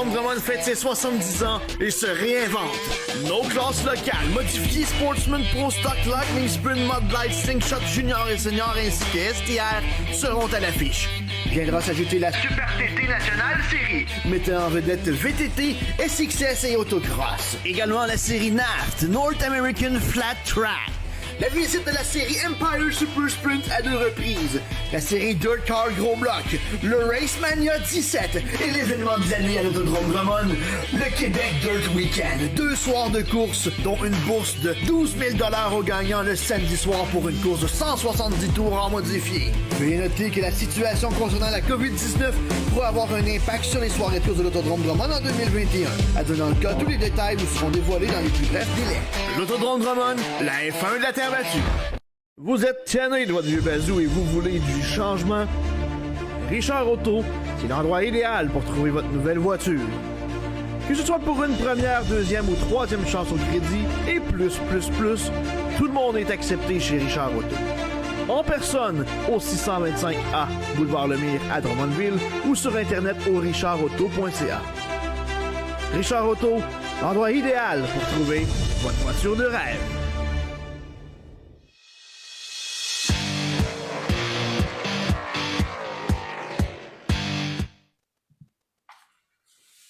l'autodrome Drummond fête ses 70 ans et se réinvente. Nos classes locales, modifiées Sportsman Pro Stock Lightning Sprint Mud Light Slingshot Junior et Senior ainsi que STR seront à l'affiche. Viendra s'ajouter la Super TT Nationale Série, mettant en vedette VTT, SXS et Autocross. Également la série NAFT, North American Flat Track. La visite de la série Empire Super Sprint à 2 reprises, la série Dirt Car Gros Bloc, le Race Mania 17 et l'événement de l'année à l'Autodrome Drummond, le Québec Dirt Weekend. 2 soirs de course, dont une bourse de 12 000 $ aux gagnants le samedi soir pour une course de 170 tours en modifié. Veuillez noter que la situation concernant la COVID-19 pourrait avoir un impact sur les soirées de course de l'Autodrome Drummond en 2021. Advenant le cas, tous les détails vous seront dévoilés dans les plus brefs délais. L'Autodrome Drummond, la F1 de la Terre battue. Vous êtes tanné de votre vieux bazou et vous voulez du changement? Richard Auto, c'est l'endroit idéal pour trouver votre nouvelle voiture. Que ce soit pour une première, deuxième ou troisième chance au crédit et plus, tout le monde est accepté chez Richard Auto. En personne, au 625A Boulevard Lemire à Drummondville ou sur internet au richardauto.ca. Richard Auto, l'endroit idéal pour trouver votre voiture de rêve.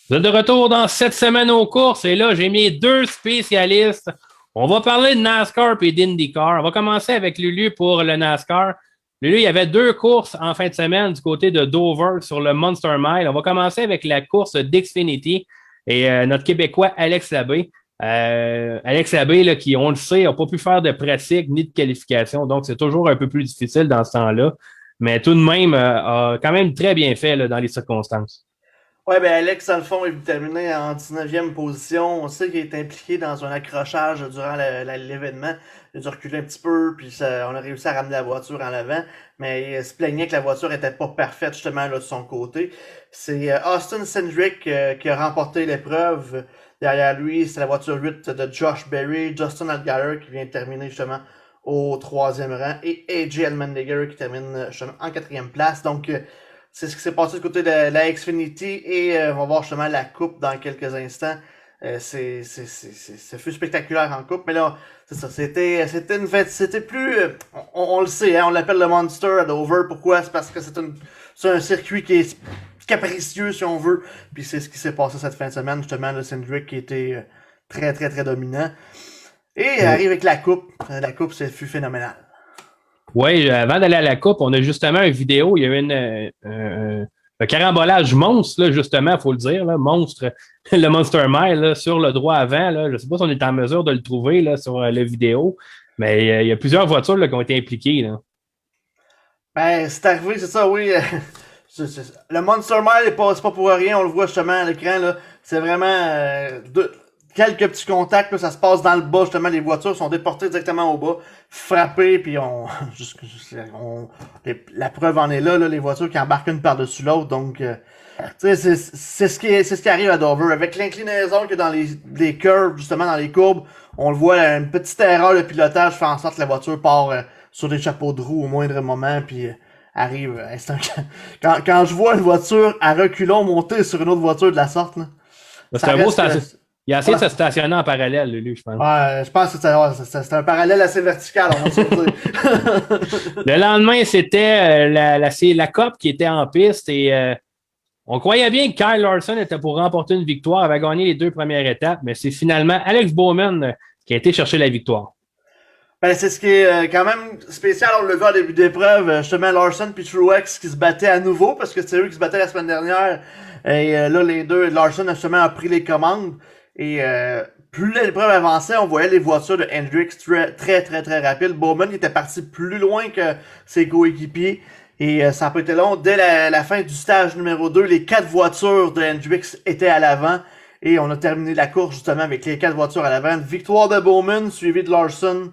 Vous êtes de retour dans cette semaine aux courses et là, j'ai mis 2 spécialistes. On va parler de NASCAR et d'IndyCar. On va commencer avec Lulu pour le NASCAR. Lulu, il y avait 2 courses en fin de semaine du côté de Dover sur le Monster Mile. On va commencer avec la course d'Xfinity et notre Québécois Alex Labbé. Alex Labbé, là, qui, on le sait, n'a pas pu faire de pratique ni de qualification, donc c'est toujours un peu plus difficile dans ce temps-là. Mais tout de même, a quand même très bien fait là, dans les circonstances. Ouais, ben Alex, dans le fond, il terminé en 19e position. On sait qu'il est impliqué dans un accrochage durant l'événement. Il a dû reculer un petit peu, puis on a réussi à ramener la voiture en avant. Mais il se plaignait que la voiture était pas parfaite, justement, là, de son côté. C'est Austin Cindric qui a remporté l'épreuve. Derrière lui, c'est la voiture 8 de Josh Berry, Justin Allgaier qui vient terminer, justement, au 3e rang. Et AJ Allmendinger qui termine, justement, en 4e place. Donc, c'est ce qui s'est passé du côté de la Xfinity et on va voir justement la coupe dans quelques instants. Ça fut spectaculaire en coupe, mais là, c'est ça, c'était une fête, c'était plus, on le sait, hein, on l'appelle le Monster à Dover. Pourquoi? C'est parce que c'est un circuit qui est capricieux, si on veut. Puis c'est ce qui s'est passé cette fin de semaine, justement, le Cindric qui était très, très, très dominant. Et arrive avec la coupe. La coupe, ça fut phénoménal. Oui, avant d'aller à la coupe, on a justement une vidéo. Il y a eu un carambolage monstre, là, justement, il faut le dire, là, monstre, le Monster Mile, là, sur le droit avant. Là. Je ne sais pas si on est en mesure de le trouver là, sur la vidéo, mais il y a plusieurs voitures là, qui ont été impliquées. Là. Ben, c'est arrivé, c'est ça, oui. Le Monster Mile, c'est pas pour rien, on le voit justement à l'écran. Là. C'est vraiment quelques petits contacts, là, ça se passe dans le bas, justement, les voitures sont déportées directement au bas, frappées, puis la preuve en est là, les voitures qui embarquent une par-dessus l'autre, donc c'est ce qui arrive à Dover. Avec l'inclinaison que dans les curves, justement, dans les courbes, on le voit, une petite erreur de pilotage fait en sorte que la voiture part sur des chapeaux de roue au moindre moment, puis arrive. Quand je vois une voiture à reculons monter sur une autre voiture de la sorte, là, c'est un beau il a essayé de se stationner en parallèle, Lulu, je pense. Ouais, je pense que c'était un parallèle assez vertical, on va se dire. Le lendemain, c'était la COP qui était en piste et on croyait bien que Kyle Larson était pour remporter une victoire, avait gagné les 2 premières étapes, mais c'est finalement Alex Bowman qui a été chercher la victoire. Ben, c'est ce qui est quand même spécial, on le voit au début d'épreuve, justement Larson puis Truex qui se battaient à nouveau, parce que c'est eux qui se battaient la semaine dernière, et là les deux, Larson justement a pris les commandes, et plus l'épreuve avançait, on voyait les voitures de Hendricks très très très rapides. Bowman était parti plus loin que ses coéquipiers, et ça n'a pas été long, dès la fin du stage numéro 2, les 4 voitures de Hendricks étaient à l'avant, et on a terminé la course justement avec les 4 voitures à l'avant. Victoire de Bowman, suivi de Larson.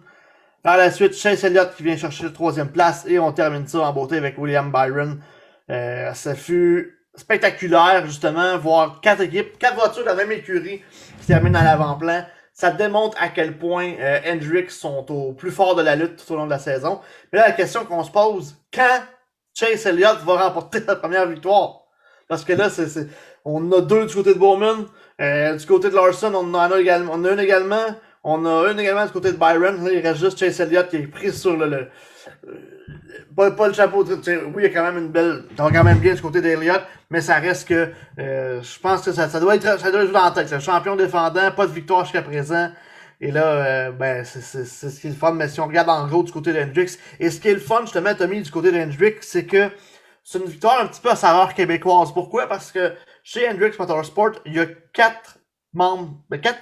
Par la suite, Chase Elliott qui vient chercher la 3e place et on termine ça en beauté avec William Byron. Ça fut spectaculaire, justement, voir 4 voitures de la même écurie qui terminent à l'avant-plan. Ça démontre à quel point Hendricks sont au plus fort de la lutte tout au long de la saison. Mais là, la question qu'on se pose, quand Chase Elliott va remporter sa première victoire? Parce que là, On en a 2 du côté de Bowman. Du côté de Larson, on en a également. On a une également. On a une également du côté de Byron. Là, il reste juste Chase Elliott qui est pris sur pas le chapeau. Oui, il y a quand même une belle. Ça va quand même bien du côté d'Elliott, mais ça reste que. Je pense que ça doit être joué dans la tête. Le champion défendant, pas de victoire jusqu'à présent. Et là, c'est ce qui est le fun. Mais si on regarde en gros du côté de Hendricks, et ce qui est le fun, justement, Tommy, du côté de Hendricks, c'est que c'est une victoire un petit peu à saveur québécoise. Pourquoi? Parce que chez Hendricks Motorsport, il y a 4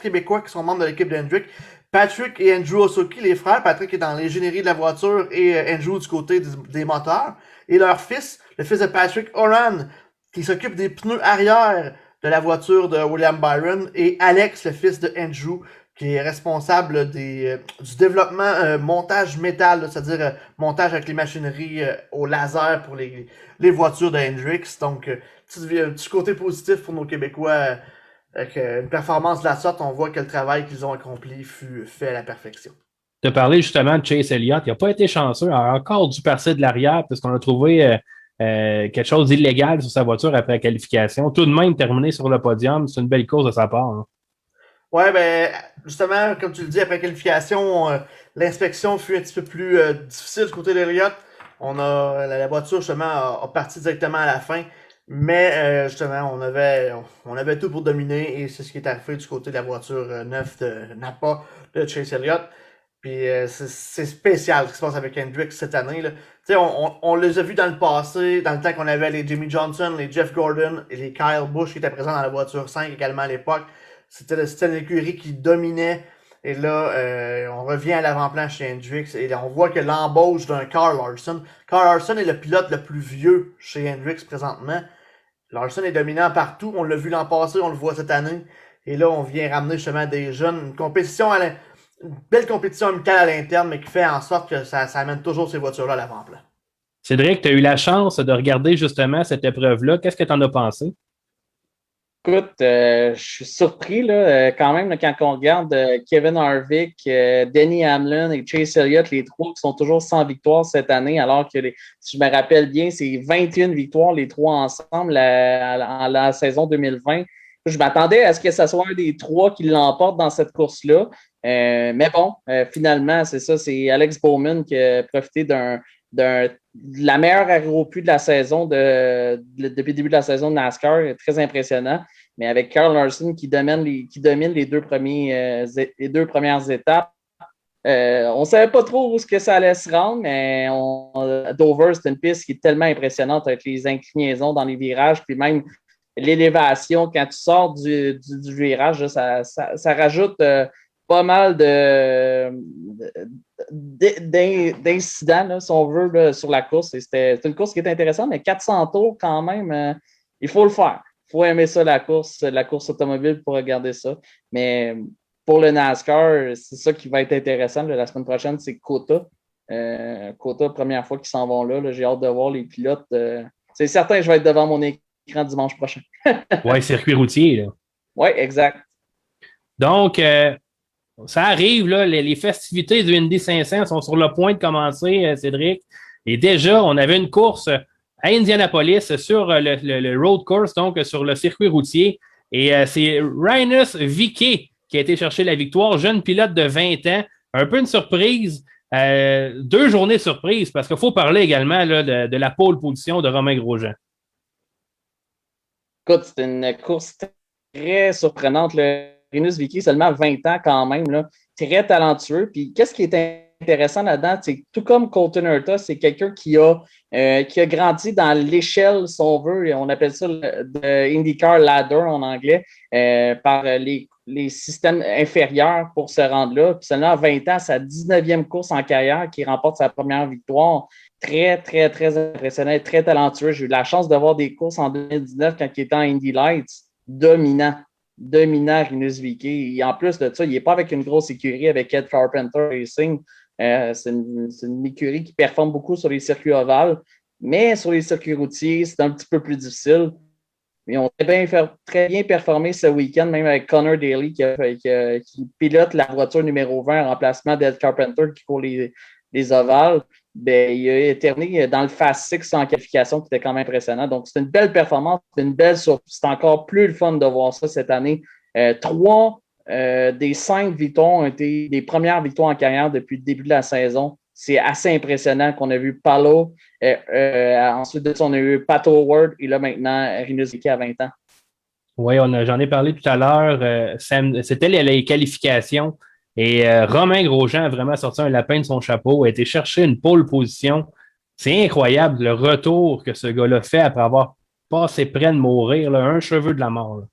Québécois qui sont membres de l'équipe de Hendricks. Patrick et Andrew Osoki, les frères. Patrick est dans l'ingénierie de la voiture et Andrew du côté des moteurs. Et leur fils, le fils de Patrick, Oran, qui s'occupe des pneus arrière de la voiture de William Byron. Et Alex, le fils de Andrew, qui est responsable du développement montage métal, c'est-à-dire montage avec les machineries au laser pour les voitures de Hendricks. Donc, un petit côté positif pour nos Québécois. Avec une performance de la sorte, on voit que le travail qu'ils ont accompli fut fait à la perfection. Tu as parlé justement de Chase Elliott. Il n'a pas été chanceux. Il a encore dû passer de l'arrière parce qu'on a trouvé quelque chose d'illégal sur sa voiture après la qualification. Tout de même terminé sur le podium. C'est une belle course de sa part. Hein. Ouais, ben justement, comme tu le dis, après la qualification, l'inspection fut un petit peu plus difficile du côté d'Elliott. La voiture justement a parti directement à la fin. Mais justement, on avait tout pour dominer et c'est ce qui est arrivé du côté de la voiture neuve de Napa de Chase Elliott. Puis c'est spécial ce qui se passe avec Hendricks cette année. Là. On les a vus dans le passé, dans le temps qu'on avait les Jimmy Johnson, les Jeff Gordon et les Kyle Busch qui étaient présents dans la voiture 5 également à l'époque. C'était une écurie qui dominait. Et là, on revient à l'avant-plan chez Hendricks et là, on voit que l'embauche d'un Carl Larson. Carl Larson est le pilote le plus vieux chez Hendricks présentement. Larson est dominant partout. On l'a vu l'an passé, on le voit cette année. Et là, on vient ramener justement des jeunes. Une belle compétition amicale à l'interne, mais qui fait en sorte que ça amène toujours ces voitures-là à l'avant-plan. Cédric, tu as eu la chance de regarder justement cette épreuve-là. Qu'est-ce que tu en as pensé? Écoute, je suis surpris là, quand même là, quand on regarde Kevin Harvick, Denny Hamlin et Chase Elliott, les 3 qui sont toujours sans victoire cette année, alors que si je me rappelle bien, c'est 21 victoires les 3 ensemble en la saison 2020. Je m'attendais à ce que ce soit un des 3 qui l'emporte dans cette course-là. Mais bon, finalement, c'est ça, c'est Alex Bowman qui a profité de la meilleure aéropue de la saison depuis le début de la saison de NASCAR, très impressionnant. Mais avec Carl Larson qui domine les deux premières étapes, on ne savait pas trop où ça allait se rendre, mais Dover, c'est une piste qui est tellement impressionnante avec les inclinaisons dans les virages, puis même l'élévation, quand tu sors du virage, là, ça rajoute pas mal d'incidents, là, si on veut, là, sur la course. C'est une course qui est intéressante, mais 400 tours quand même, il faut le faire. Il faut aimer ça, la course automobile pour regarder ça. Mais pour le NASCAR, c'est ça qui va être intéressant. Là, la semaine prochaine, c'est COTA. COTA, première fois qu'ils s'en vont là. J'ai hâte de voir les pilotes. C'est certain que je vais être devant mon écran dimanche prochain. Oui, circuit routier. Oui, exact. Donc, ça arrive, là, les festivités du Indy 500 sont sur le point de commencer, Cédric. Et déjà, on avait une course à Indianapolis sur le road course, donc sur le circuit routier. Et c'est Rinus VeeKay qui a été chercher la victoire, jeune pilote de 20 ans. Un peu une surprise, 2 journées de surprise, parce qu'il faut parler également là, de la pole position de Romain Grosjean. Écoute, c'est une course très surprenante. Rinus VeeKay, seulement 20 ans quand même, là, très talentueux. Puis qu'est-ce qui est intéressant là-dedans, c'est que tout comme Colton Herta, c'est quelqu'un qui a grandi dans l'échelle, si on veut, on appelle ça le IndyCar Ladder en anglais, par les systèmes inférieurs pour se rendre là. Puis seulement à 20 ans, sa 19e course en carrière qui remporte sa première victoire. Très, très, très impressionnant, très talentueux. J'ai eu la chance de voir des courses en 2019 quand il était en Indy Lights. Dominant, Rinus VeeKay. Et en plus de ça, il n'est pas avec une grosse écurie avec Ed Carpenter Racing. C'est une écurie qui performe beaucoup sur les circuits ovales, mais sur les circuits routiers, c'est un petit peu plus difficile. Mais on a très bien performé ce week-end, même avec Connor Daly qui pilote la voiture numéro 20 en remplacement d'Ed Carpenter qui court les ovales. ben, il a éterné dans le Fast Six en qualification, qui était quand même impressionnant. Donc, c'est une belle performance, une belle surprise. C'est encore plus le fun de voir ça cette année. 3 des 5 victoires ont été des premières victoires en carrière depuis le début de la saison. C'est assez impressionnant qu'on a vu Paolo. Ensuite de ça, on a eu Pat Howard et là maintenant, Rinus Mieke à 20 ans. Oui, j'en ai parlé tout à l'heure. C'était les qualifications. Et Romain Grosjean a vraiment sorti un lapin de son chapeau, a été chercher une pole position. C'est incroyable le retour que ce gars-là fait après avoir passé près de mourir, là, un cheveu de la mort. Là.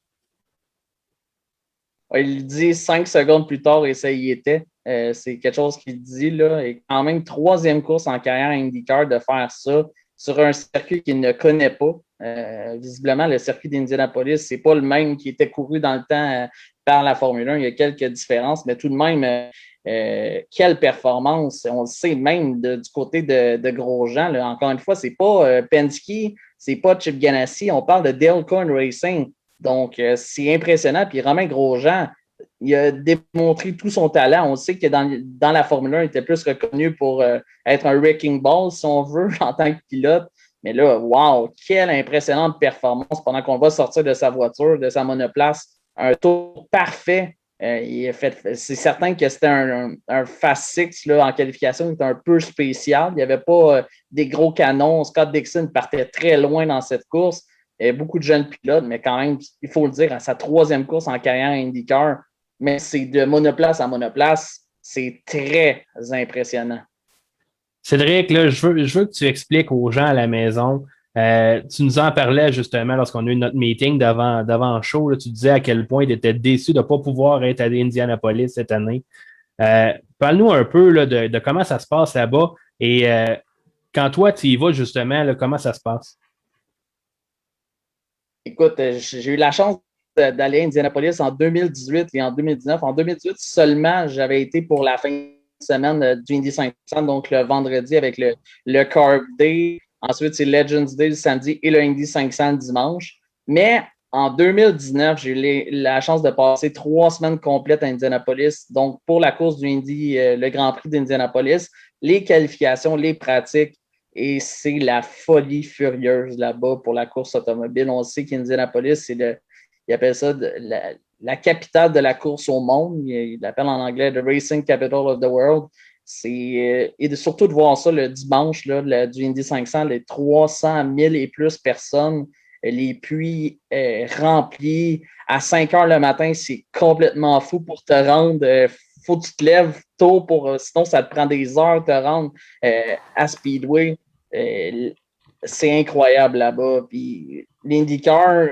Il dit 5 secondes plus tard et ça y était. C'est quelque chose qu'il dit. Là. Et quand même, 3e course en carrière IndyCar de faire ça sur un circuit qu'il ne connaît pas. Visiblement, le circuit d'Indianapolis, c'est pas le même qui était couru dans le temps par la Formule 1. Il y a quelques différences, mais tout de même, quelle performance. On le sait même du côté de Grosjean. Là. Encore une fois, c'est pas Penske, c'est pas Chip Ganassi. On parle de Dale Coyne Racing. Donc, c'est impressionnant. Puis Romain Grosjean, il a démontré tout son talent. On sait que dans la Formule 1, il était plus reconnu pour être un wrecking ball, si on veut, en tant que pilote. Mais là, wow, quelle impressionnante performance pendant qu'on va sortir de sa voiture, de sa monoplace. Un tour parfait. C'est certain que c'était un Fast Six là, en qualification qui était un peu spécial. Il n'y avait pas des gros canons. Scott Dixon partait très loin dans cette course. Il y avait beaucoup de jeunes pilotes, mais quand même, il faut le dire, à sa 3e course en carrière IndyCar, mais c'est de monoplace à monoplace, c'est très impressionnant. Cédric, là, je veux que tu expliques aux gens à la maison. Tu nous en parlais justement lorsqu'on a eu notre meeting d'avant show. Là, tu disais à quel point tu étais déçu de ne pas pouvoir être à Indianapolis cette année. Parle-nous un peu là, de comment ça se passe là-bas et quand toi, tu y vas justement, là, comment ça se passe? Écoute, j'ai eu la chance d'aller à Indianapolis en 2018 et en 2019. En 2018, seulement, j'avais été pour la fin de semaine du Indy 500, donc le vendredi avec le Carb Day. Ensuite, c'est Legends Day le samedi et le Indy 500 le dimanche. Mais en 2019, j'ai eu la chance de passer 3 semaines complètes à Indianapolis. Donc, pour la course du Indy, le Grand Prix d'Indianapolis, les qualifications, les pratiques, et c'est la folie furieuse là-bas pour la course automobile. On sait qu'Indianapolis, ils appellent ça la capitale de la course au monde. Ils l'appellent en anglais The Racing Capital of the World. Et surtout de voir ça le dimanche là, du Indy 500, les 300 000 et plus personnes, les puits remplis. À 5 heures le matin, c'est complètement fou pour te rendre. Faut que tu te lèves tôt, sinon ça te prend des heures de te rendre à Speedway. C'est incroyable là-bas. Puis l'IndyCar,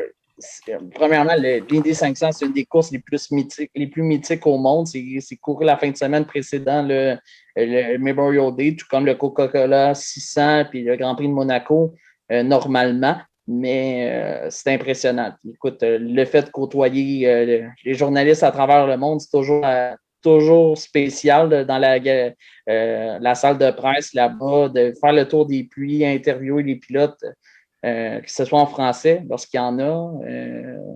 premièrement, l'Indy 500, c'est une des courses les plus mythiques au monde. C'est couru la fin de semaine précédente, le Memorial Day, tout comme le Coca-Cola 600 puis le Grand Prix de Monaco, normalement. Mais c'est impressionnant. Écoute, le fait de côtoyer les journalistes à travers le monde, c'est toujours spécial dans la salle de presse là-bas, de faire le tour des puits, interviewer les pilotes, que ce soit en français, lorsqu'il y en a.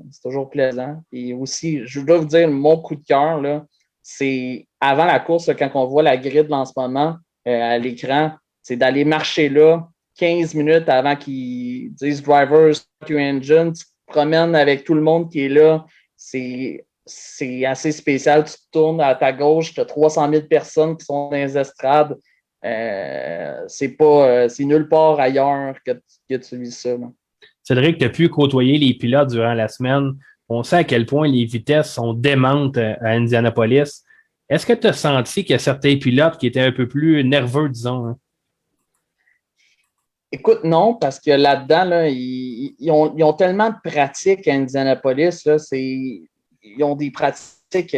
C'est toujours plaisant. Et aussi, je dois vous dire, mon coup de cœur, là, c'est avant la course, là, quand on voit la grille de lancement à l'écran, c'est d'aller marcher là 15 minutes avant qu'ils disent « Drivers, start your engine », tu te promènes avec tout le monde qui est là. C'est assez spécial. Tu te tournes à ta gauche, tu as 300 000 personnes qui sont dans les estrades. C'est nulle part ailleurs que tu vis ça. Là. Cédric, tu as pu côtoyer les pilotes durant la semaine. On sait à quel point les vitesses sont démentes à Indianapolis. Est-ce que tu as senti qu'il y a certains pilotes qui étaient un peu plus nerveux, disons? Hein? Écoute, non, parce que là-dedans, là, ils ont tellement de pratiques à Indianapolis. Là, ils ont des pratiques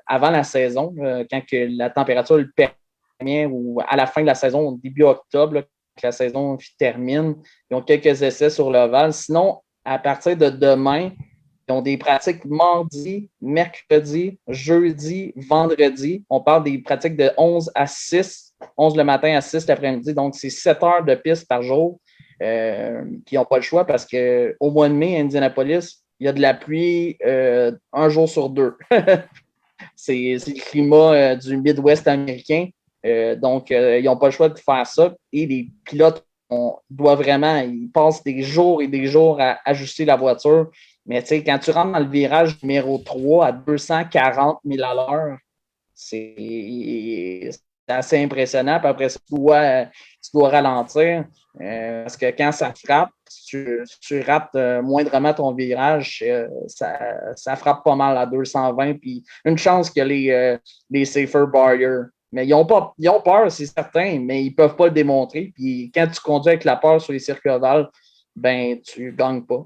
avant la saison, quand que la température le permet, ou à la fin de la saison, au début octobre, là, que la saison termine. Ils ont quelques essais sur l'ovale. Sinon, à partir de demain, ils ont des pratiques mardi, mercredi, jeudi, vendredi. On parle des pratiques de 11 à 6. 11 le matin à 6 l'après-midi. Donc, c'est 7 heures de piste par jour. Qui n'ont pas le choix parce qu'au mois de mai, à Indianapolis, il y a de la pluie un jour sur 2. C'est le climat du Midwest américain. Donc, ils n'ont pas le choix de faire ça. Et les pilotes ils passent des jours et des jours à ajuster la voiture. Mais tu sais, quand tu rentres dans le virage numéro 3 à 240 000 à l'heure, c'est assez impressionnant. Puis après ça, tu dois ralentir. Parce que quand ça frappe, si tu rates moindrement ton virage, ça frappe pas mal à 220. Puis une chance que les safer barriers. Mais ils ont peur, c'est certain, mais ils ne peuvent pas le démontrer. Puis quand tu conduis avec la peur sur les circuits ovales, ben tu ne gagnes pas.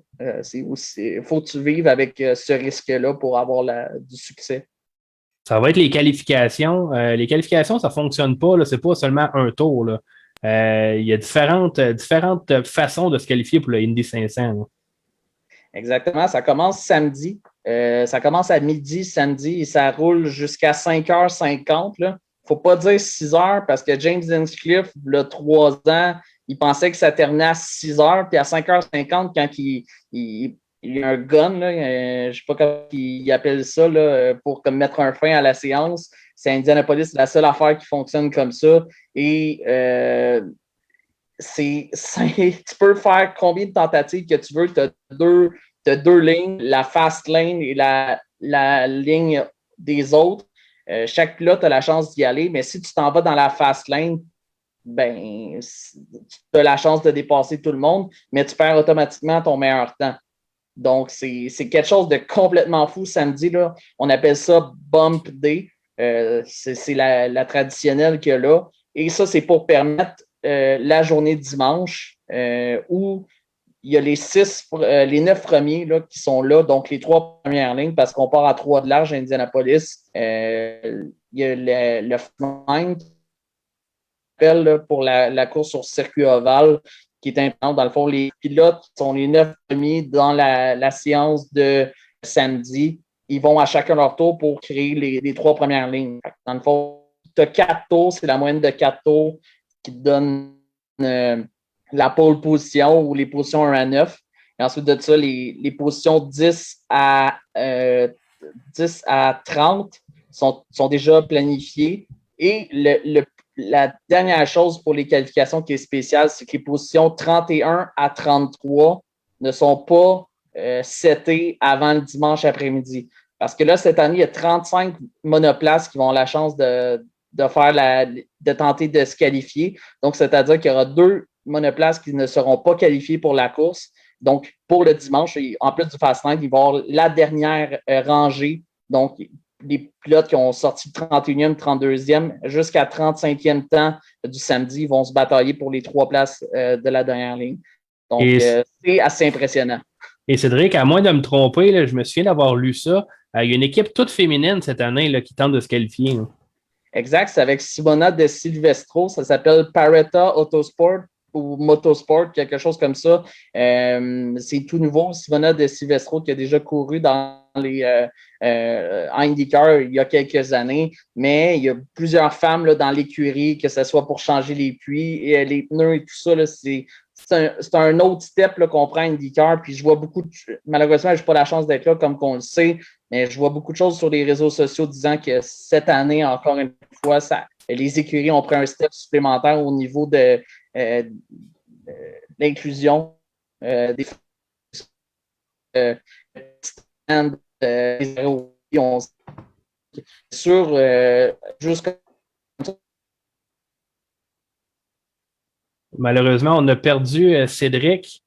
Il faut que tu vives avec ce risque-là pour avoir du succès. Ça va être les qualifications. Les qualifications, ça ne fonctionne pas. Ce n'est pas seulement un tour. Là. Il y a différentes façons de se qualifier pour le Indy 500. Là. Exactement. Ça commence samedi. Ça commence à midi samedi et ça roule jusqu'à 5h50. Il ne faut pas dire 6h parce que James Hinchcliffe, il y a 3 ans, il pensait que ça terminait à 6h. Puis à 5h50, quand il y a un gun, là, je ne sais pas comment il appelle ça, là, pour mettre un fin à la séance. C'est Indianapolis, c'est la seule affaire qui fonctionne comme ça. Et tu peux faire combien de tentatives que tu veux. Tu as deux lignes, la fast lane et la ligne des autres. Chaque pilote a la chance d'y aller, mais si tu t'en vas dans la fast lane, ben, tu as la chance de dépasser tout le monde, mais tu perds automatiquement ton meilleur temps. Donc, c'est quelque chose de complètement fou samedi. Là. On appelle ça Bump Day. C'est la traditionnelle qu'il y a là. Et ça, c'est pour permettre la journée de dimanche où il y a les 9 premiers là, qui sont là, donc les 3 premières lignes, parce qu'on part à 3 de large à Indianapolis. Il y a le Flying pour la course sur circuit ovale qui est important. Dans le fond, les pilotes sont les 9 premiers dans la séance de samedi. Ils vont à chacun leur tour pour créer les 3 premières lignes. Dans le fond, tu as 4 tours, c'est la moyenne de 4 tours qui te donne la pole position ou les positions 1 à 9. Et ensuite de ça, les positions 10 à 30 sont déjà planifiées. Et la dernière chose pour les qualifications qui est spéciale, c'est que les positions 31 à 33 ne sont pas setées avant le dimanche après-midi. Parce que là, cette année, il y a 35 monoplaces qui vont avoir la chance de tenter de se qualifier. Donc, c'est-à-dire qu'il y aura 2 monoplaces qui ne seront pas qualifiées pour la course. Donc, pour le dimanche, en plus du Fast-Lane, il va y avoir la dernière rangée. Donc, les pilotes qui ont sorti 31e, 32e, jusqu'à 35e temps du samedi, vont se batailler pour les 3 places de la dernière ligne. Donc, c'est assez impressionnant. Et Cédric, à moins de me tromper, là, je me souviens d'avoir lu ça. Il y a une équipe toute féminine cette année là, qui tente de se qualifier. Là. Exact, c'est avec Simona De Silvestro. Ça s'appelle Paretta Autosport ou Motorsport, quelque chose comme ça. C'est tout nouveau. Simona De Silvestro qui a déjà couru dans les IndyCar il y a quelques années, mais il y a plusieurs femmes là, dans l'écurie, que ce soit pour changer les les pneus et tout ça. Là, c'est un autre step là, qu'on prend IndyCar. Puis je vois malheureusement, je n'ai pas la chance d'être là comme qu'on le sait, mais je vois beaucoup de choses sur les réseaux sociaux disant que cette année, encore une fois, les écuries ont pris un step supplémentaire au niveau de l'inclusion des stands sur jusqu'à. Malheureusement, on a perdu Cédric.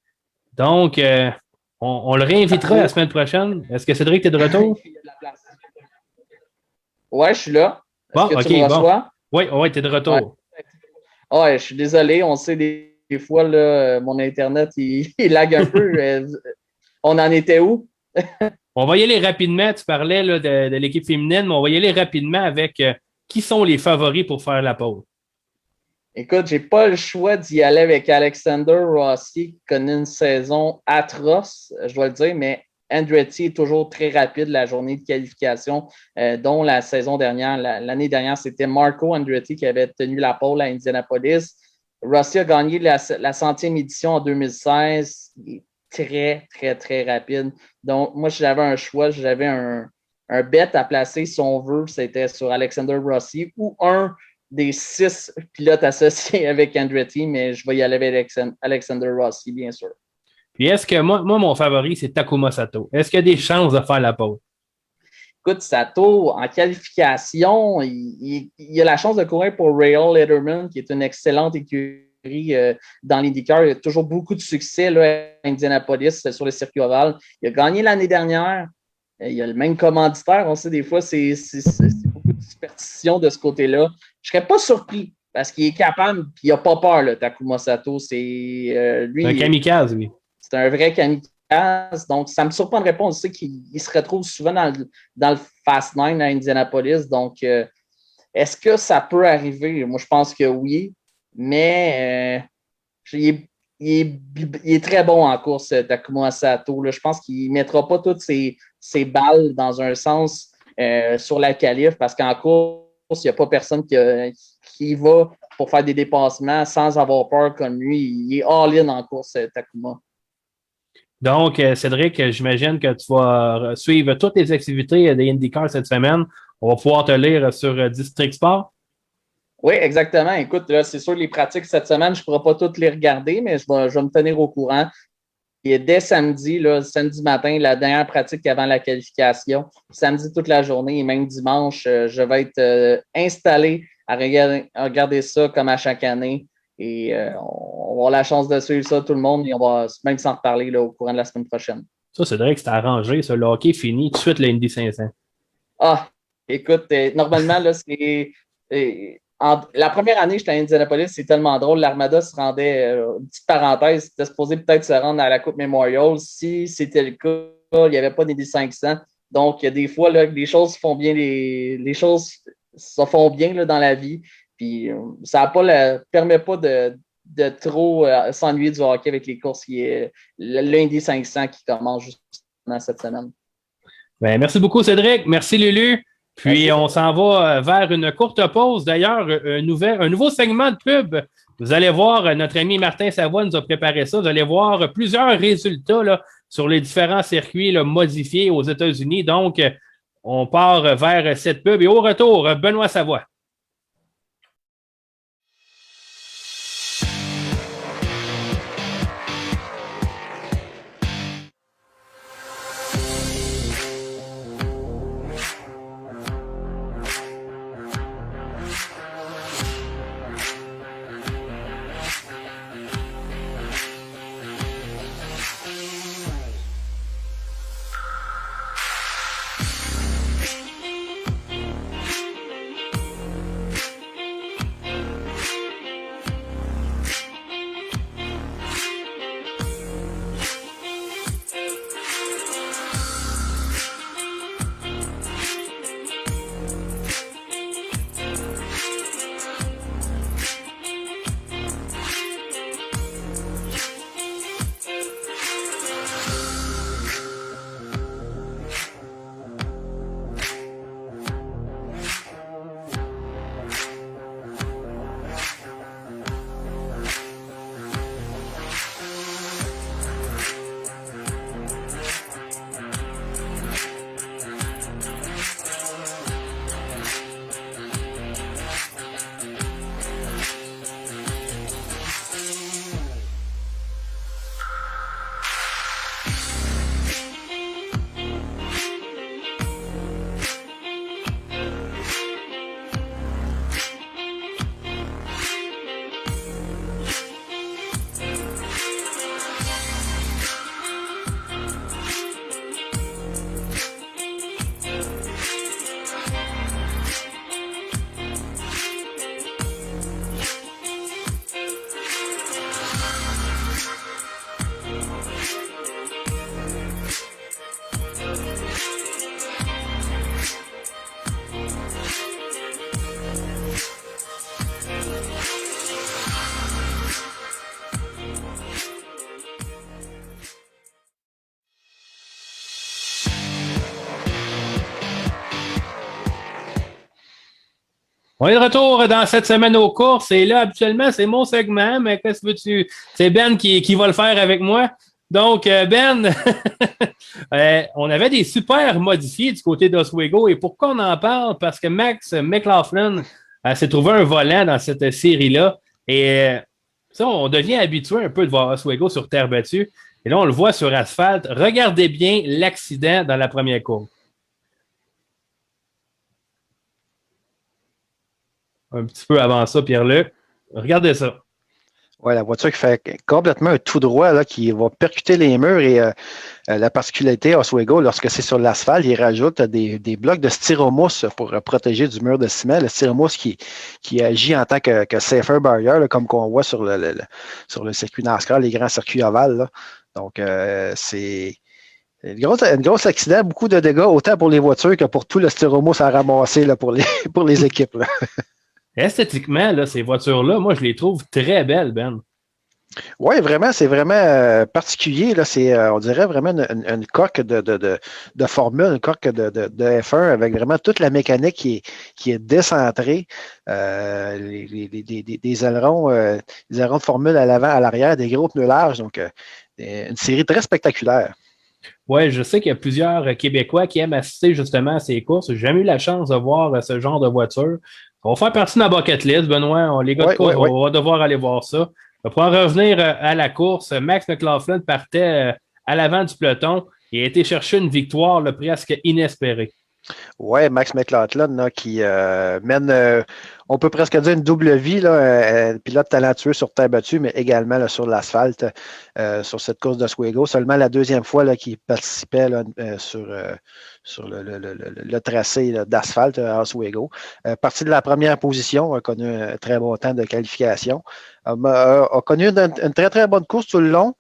Donc, on le réinvitera la semaine prochaine. Est-ce que Cédric, tu es de retour? Ouais, je suis là. Bon, OK, bon. Oui, tu es de retour. Ouais, je suis désolé. On sait des fois, là, mon Internet, il lag un peu. On en était où? On va y aller rapidement. Tu parlais là, de l'équipe féminine, mais on va y aller rapidement avec qui sont les favoris pour faire la pole. Écoute, j'ai pas le choix d'y aller avec Alexander Rossi, qui connaît une saison atroce, je dois le dire, mais Andretti est toujours très rapide la journée de qualification, dont la saison dernière, l'année dernière, c'était Marco Andretti qui avait tenu la pole à Indianapolis. Rossi a gagné la 100e édition en 2016. Il est très, très, très rapide. Donc, moi, si j'avais un choix, j'avais un bet à placer, si on veut, c'était sur Alexander Rossi ou un des 6 pilotes associés avec Andretti, mais je vais y aller avec Alexander Rossi, bien sûr. Puis est-ce que moi, mon favori, c'est Takuma Sato. Est-ce qu'il y a des chances de faire la pole? Écoute, Sato, en qualification, il a la chance de courir pour Rail Letterman, qui est une excellente écurie dans l'IndyCar. Il a toujours beaucoup de succès là, à Indianapolis sur le circuit ovale. Il a gagné l'année dernière. Il a le même commanditaire. On sait des fois, c'est beaucoup de superstition de ce côté-là. Je ne serais pas surpris parce qu'il est capable et il n'a pas peur, là, Takuma Sato. C'est un kamikaze, oui. C'est un vrai kamikaze. Donc, ça ne me surprendrait pas. On sait qu'il se retrouve souvent dans le Fast 9 à Indianapolis. Donc, est-ce que ça peut arriver? Moi, je pense que oui. Mais il est très bon en course, Takuma Sato. Là. Je pense qu'il ne mettra pas toutes ses balles dans un sens sur la qualif parce qu'en course, il n'y a pas personne qui va pour faire des dépassements sans avoir peur comme lui. Il est all-in en course, Takuma. Donc, Cédric, j'imagine que tu vas suivre toutes les activités des IndyCar cette semaine. On va pouvoir te lire sur District Sport. Oui, exactement. Écoute, là, c'est sûr, les pratiques cette semaine, je ne pourrai pas toutes les regarder, mais je vais me tenir au courant. Et dès samedi matin, la dernière pratique avant la qualification, samedi toute la journée et même dimanche, je vais être installé à regarder ça comme à chaque année. Et on va avoir la chance de suivre ça, tout le monde, et on va même s'en reparler là, au courant de la semaine prochaine. Ça, c'est vrai que c'est arrangé. Ça, le hockey fini tout de suite l'Indy 500. Ah, écoute, normalement, là, c'est... la première année, j'étais à Indianapolis, c'est tellement drôle. L'Armada se rendait, une petite parenthèse, c'était supposé peut-être se rendre à la Coupe Memorial. Si c'était le cas, il n'y avait pas d'Indy 500. Donc, il y a des fois, là, les choses font bien, les choses se font bien là, dans la vie. Puis, ça permet pas de trop s'ennuyer du hockey avec les courses. Il y a l'Indy 500 qui commence justement cette semaine. Bien, merci beaucoup, Cédric. Merci, Lulu. Puis, on s'en va vers une courte pause. D'ailleurs, un nouveau segment de pub. Vous allez voir, notre ami Martin Savoie nous a préparé ça. Vous allez voir plusieurs résultats là, sur les différents circuits là, modifiés aux États-Unis. Donc, on part vers cette pub. Et au retour, Benoît Savoie. On est de retour dans cette semaine aux courses et là, habituellement, c'est mon segment, mais qu'est-ce que veux-tu? C'est Ben qui va le faire avec moi. Donc, Ben, on avait des super modifiés du côté d'Oswego et pourquoi on en parle? Parce que Max McLaughlin Elle s'est trouvé un volant dans cette série-là. Et ça, on devient habitué un peu de voir Oswego sur terre battue. Et là, on le voit sur asphalte. Regardez bien l'accident dans la première course. Un petit peu avant ça, Pierre-Luc. Regardez ça. Oui, la voiture qui fait complètement un tout droit, là, qui va percuter les murs et la particularité Oswego, lorsque c'est sur l'asphalte, il rajoute des blocs de styromousse pour protéger du mur de ciment. Le styromousse qui agit en tant que safer barrier, là, comme qu'on voit sur le circuit NASCAR, les grands circuits ovales. Là. Donc, c'est un gros accident, beaucoup de dégâts, autant pour les voitures que pour tout le styromousse à ramasser là, pour les équipes. Là. Esthétiquement, là, ces voitures-là, moi, je les trouve très belles, Ben. Oui, vraiment, c'est vraiment particulier. Là, c'est, on dirait vraiment une coque de Formule, une coque de F1 avec vraiment toute la mécanique qui est décentrée. Des ailerons de Formule à l'avant, à l'arrière, des gros pneus larges. Donc, une série très spectaculaire. Oui, je sais qu'il y a plusieurs Québécois qui aiment assister justement à ces courses. J'ai jamais eu la chance de voir ce genre de voiture. On va faire partie de la bucket list, Benoît. Les gars de course, on va devoir aller voir ça. Pour en revenir à la course, Max McLaughlin partait à l'avant du peloton et a été chercher une victoire là, presque inespérée. Oui, Max McLaughlin là, qui mène, on peut presque dire une double vie, là, un pilote talentueux sur terre battue, mais également là, sur l'asphalte, sur cette course d'Oswego. Seulement la deuxième fois là, qu'il participait là, sur le tracé là, d'asphalte à Oswego. Parti de la première position, a connu un très bon temps de qualification. A connu une très, très bonne course tout le long.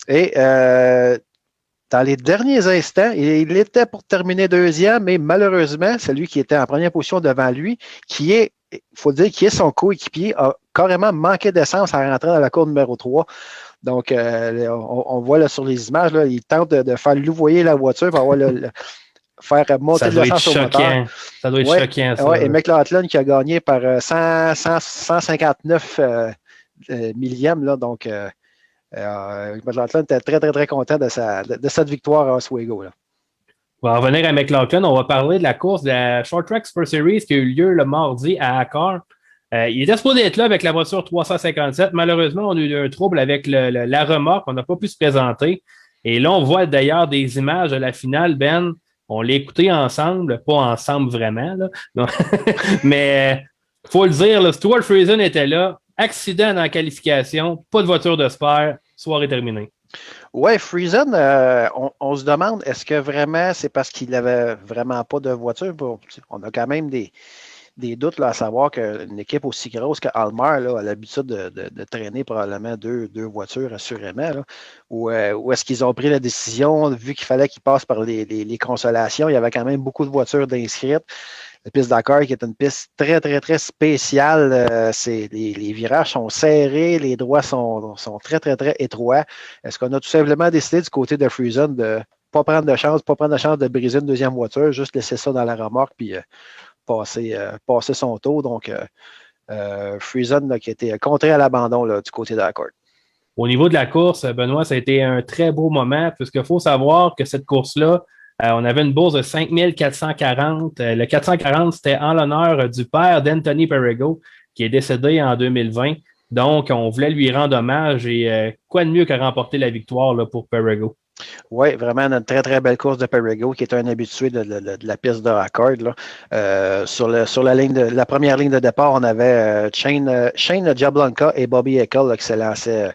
Et dans les derniers instants, il était pour terminer deuxième, mais malheureusement, celui qui était en première position devant lui, il faut dire, qui est son coéquipier, a carrément manqué d'essence en rentrant dans la course numéro 3. Donc, on voit là, sur les images, là, il tente de faire louvoyer la voiture pour avoir faire monter de l'essence au moteur. Ça doit être choquant, ça. Ouais, et McLaughlin qui a gagné par 159 millièmes, là, donc McLaughlin était très, très, très content de cette victoire à Oswego. Là. On va revenir à McLaughlin. On va parler de la course de la Short Track Super Series qui a eu lieu le mardi à Accor. Il était supposé être là avec la voiture 357. Malheureusement, on a eu un trouble avec la remorque. On n'a pas pu se présenter. Et là, on voit d'ailleurs des images de la finale, Ben. On l'a écouté ensemble. Pas ensemble vraiment, là. Mais il faut le dire, là, Stuart Friesen était là. Accident dans la qualification. Pas de voiture de spare. Soirée terminée. Oui, Friesen, on se demande, est-ce que vraiment c'est parce qu'il n'avait vraiment pas de voiture? On a quand même des doutes là, à savoir qu'une équipe aussi grosse que Almar là, a l'habitude de traîner probablement deux voitures assurément. Là, ou est-ce qu'ils ont pris la décision, vu qu'il fallait qu'ils passent par les consolations, il y avait quand même beaucoup de voitures d'inscrites. La piste Dakar qui est une piste très, très, très spéciale. Les virages sont serrés, les droits sont très, très, très étroits. Est-ce qu'on a tout simplement décidé du côté de Friesen de ne pas prendre de chance de briser une deuxième voiture, juste laisser ça dans la remorque puis passer son tour. Donc, Friesen là, qui a été contré à l'abandon là, du côté de Dakar. Au niveau de la course, Benoît, ça a été un très beau moment puisqu'il faut savoir que cette course-là, on avait une bourse de 5440. Le 440, c'était en l'honneur du père d'Anthony Perrigo, qui est décédé en 2020. Donc, on voulait lui rendre hommage et quoi de mieux que remporter la victoire là, pour Perrigo. Oui, vraiment une très, très belle course de Perrigo, qui est un habitué de la piste de Accor. Sur la première ligne de départ, on avait Shane Jablonka et Bobby Eckel qui se lançaient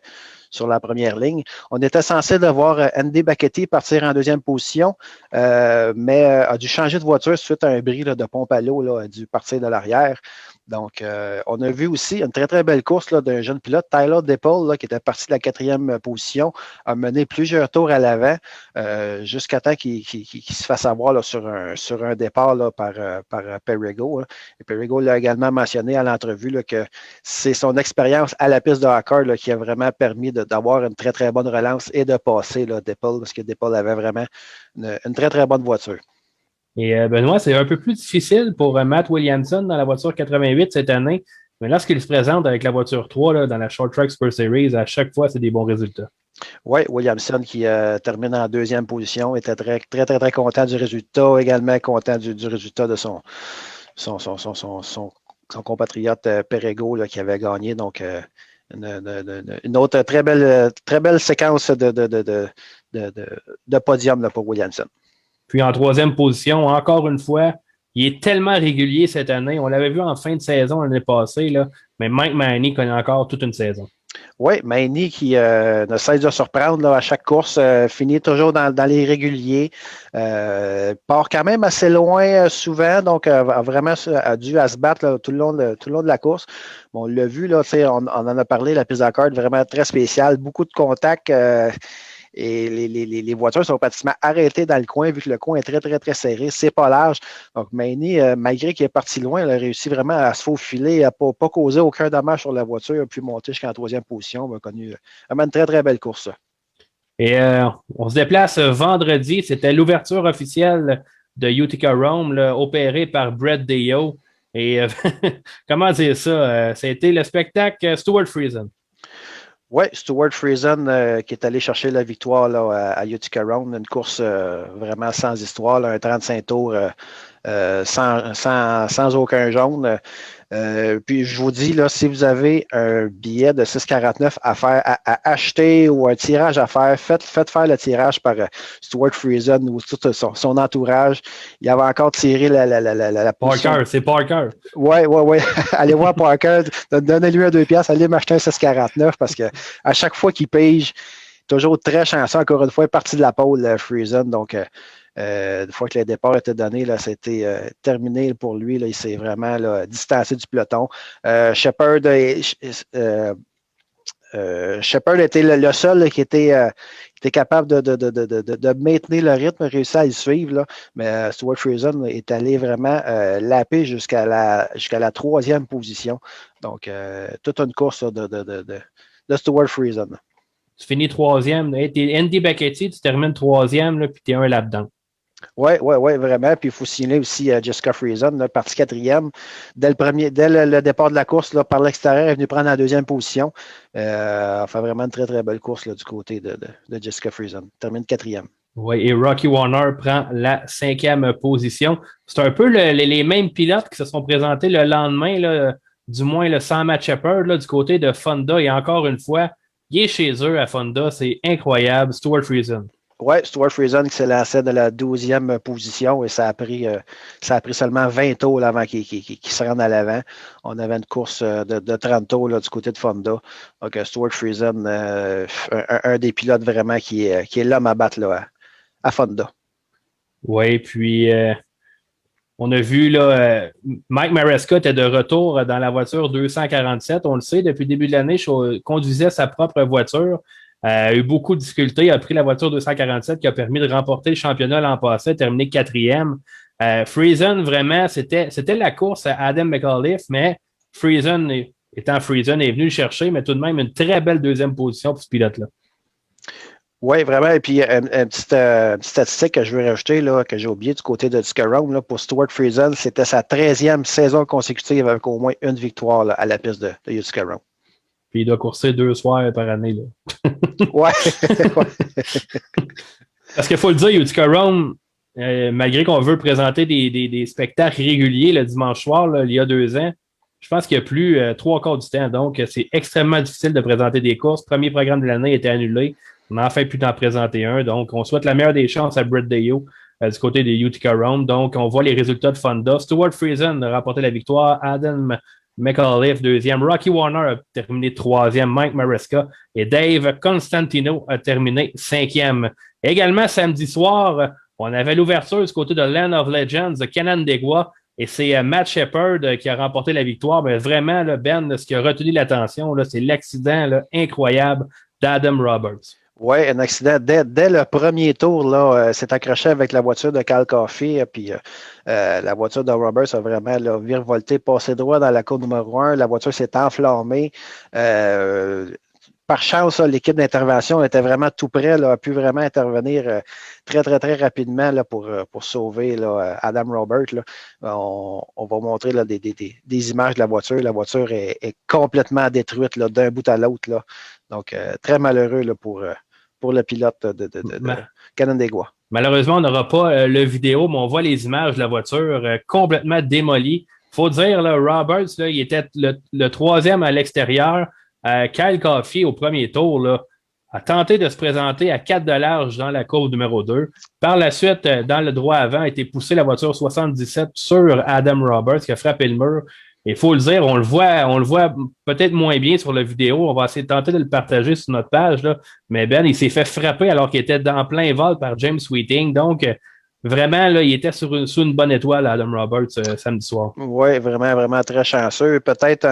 sur la première ligne. On était censé de voir Andy Bacchetti partir en deuxième position, mais a dû changer de voiture suite à un bris là, de pompe à l'eau, là, a dû partir de l'arrière. Donc, on a vu aussi une très, très belle course là, d'un jeune pilote, Tyler Dipple, là, qui était parti de la quatrième position, a mené plusieurs tours à l'avant jusqu'à temps qu'il se fasse avoir là, sur un départ là, par Perrigo. Là. Et Perrigo l'a également mentionné à l'entrevue là, que c'est son expérience à la piste de Accor là, qui a vraiment permis d'avoir une très, très bonne relance et de passer là, Dipple, parce que Dipple avait vraiment une très, très bonne voiture. Et Benoît, c'est un peu plus difficile pour Matt Williamson dans la voiture 88 cette année, mais lorsqu'il se présente avec la voiture 3 là, dans la Short Track Super Series, à chaque fois, c'est des bons résultats. Oui, Williamson qui termine en deuxième position, était très, très, très, très content du résultat, également content du résultat de son son compatriote Perego là, qui avait gagné. Donc, une autre très belle séquence de podium là, pour Williamson. Puis en troisième position, encore une fois, il est tellement régulier cette année. On l'avait vu en fin de saison l'année passée, là, mais Mike Manny connaît encore toute une saison. Oui, Manny qui ne cesse de surprendre là, à chaque course, finit toujours dans les réguliers, part quand même assez loin souvent, donc vraiment a dû à se battre là, tout le long de la course. Bon, on l'a vu, là, on en a parlé, la piste à corde vraiment très spéciale, beaucoup de contacts. Et les voitures sont pratiquement arrêtées dans le coin, vu que le coin est très, très, très serré. C'est pas large. Donc, Manny, malgré qu'il est parti loin, il a réussi vraiment à se faufiler, à ne pas causer aucun dommage sur la voiture, il a pu monter jusqu'en troisième position. Il a connu vraiment une très, très belle course. Et on se déplace vendredi. C'était l'ouverture officielle de Utica Rome, là, opérée par Brett Deyo. Et comment dire ça? Ça a été le spectacle Stuart Friesen. Oui, Stuart Friesen qui est allé chercher la victoire là, à Utica Round, une course vraiment sans histoire, là, un 35 tours sans aucun jaune. Puis je vous dis, là, si vous avez un billet de 6,49 à faire, à acheter ou un tirage à faire, faites faire le tirage par Stuart Friesen ou tout son entourage. Il avait encore tiré la Parker, c'est Parker. Oui. Allez voir Parker, donnez-lui un 2$, allez m'acheter un 6,49 parce que à chaque fois qu'il pige, toujours très chanceux, encore une fois, parti de la pole, Friesen. Donc, une fois que le départ était donné, là, c'était terminé pour lui. Là, il s'est vraiment là, distancé du peloton. Shepard était le seul là, qui était capable de maintenir le rythme, réussir à le suivre. Là. Mais Stuart Friesen est allé vraiment laper jusqu'à la troisième position. Donc, toute une course là, de Stuart Friesen. Tu finis troisième. T'es Andy Becchetti, tu termines troisième, là, puis t'es un là-dedans. Oui, vraiment. Puis il faut signaler aussi Jessica Friesen, partie quatrième. Dès le départ de la course, là, par l'extérieur, elle est venue prendre la deuxième position. Elle fait vraiment une très, très belle course là, du côté de Jessica Friesen. Termine quatrième. Oui, et Rocky Warner prend la cinquième position. C'est un peu les mêmes pilotes qui se sont présentés le lendemain, là, du moins le sans Matt Shepard, là, du côté de Fonda. Et encore une fois, il est chez eux à Fonda. C'est incroyable. Stuart Friesen. Oui, Stuart Friesen qui s'est lancé de la 12e position et ça a pris seulement 20 tours là, avant qu'il se rende à l'avant. On avait une course de 30 tours là, du côté de Fonda. Donc, Stuart Friesen, un des pilotes vraiment qui est l'homme à battre là, à Fonda. Oui, puis on a vu là, Mike Maresca était de retour dans la voiture 247. On le sait, depuis le début de l'année, il conduisait sa propre voiture. A eu beaucoup de difficultés. Il a pris la voiture 247 qui a permis de remporter le championnat l'an passé, terminé quatrième. Friesen, vraiment, c'était la course à Adam McAuliffe, mais Friesen, étant Friesen, est venu le chercher, mais tout de même une très belle deuxième position pour ce pilote-là. Oui, vraiment. Et puis, une petite statistique que je veux rajouter, là, que j'ai oublié du côté de Utica Round, là, pour Stuart Friesen, c'était sa 13e saison consécutive avec au moins une victoire là, à la piste de Utica Round. Puis il doit courser 2 soirs par année. Là. Ouais. Parce qu'il faut le dire, Utica Rome, malgré qu'on veut présenter des spectacles réguliers le dimanche soir, là, il y a 2 ans, je pense qu'il y a plus 3/4 du temps. Donc, c'est extrêmement difficile de présenter des courses. Le premier programme de l'année a été annulé. On n'a enfin pu en présenter un. Donc, on souhaite la meilleure des chances à Brett Deyo du côté des Utica Rome. Donc, on voit les résultats de Fonda. Stuart Friesen a remporté la victoire. Adam McAuliffe, 2e. Rocky Warner a terminé 3e. Mike Maresca et Dave Constantino a terminé 5e. Également, samedi soir, on avait l'ouverture du côté de Land of Legends de Canandaigua et c'est Matt Shepard qui a remporté la victoire. Mais vraiment, là, Ben, ce qui a retenu l'attention, là, c'est l'accident là, incroyable d'Adam Roberts. Oui, un accident. Dès le premier tour, là, s'est accroché avec la voiture de Kyle Coffey. Puis la voiture de Roberts a vraiment là, virevolté, passé droit dans la cour numéro 1. La voiture s'est enflammée. Par chance, là, l'équipe d'intervention était vraiment tout près, là, a pu vraiment intervenir très, très, très rapidement là, pour sauver là, Adam Roberts. Là. On va montrer là, des images de la voiture. La voiture est complètement détruite là, d'un bout à l'autre. Là. Donc, très malheureux là, pour le pilote de Canandaigua. Malheureusement, on n'aura pas le vidéo, mais on voit les images de la voiture complètement démolie. faut dire, là, Roberts, là, il était le troisième à l'extérieur. Kyle Coffey, au premier tour, là, a tenté de se présenter à 4 de large dans la courbe numéro 2. Par la suite, dans le droit avant, a été poussé la voiture 77 sur Adam Roberts qui a frappé le mur. Il faut le dire, on le voit peut-être moins bien sur la vidéo. On va essayer de tenter de le partager sur notre page, là. Mais Ben, il s'est fait frapper alors qu'il était en plein vol par James Sweeting. Donc, vraiment, là, il était sous une bonne étoile, Adam Roberts, samedi soir. Oui, vraiment, vraiment très chanceux. Peut-être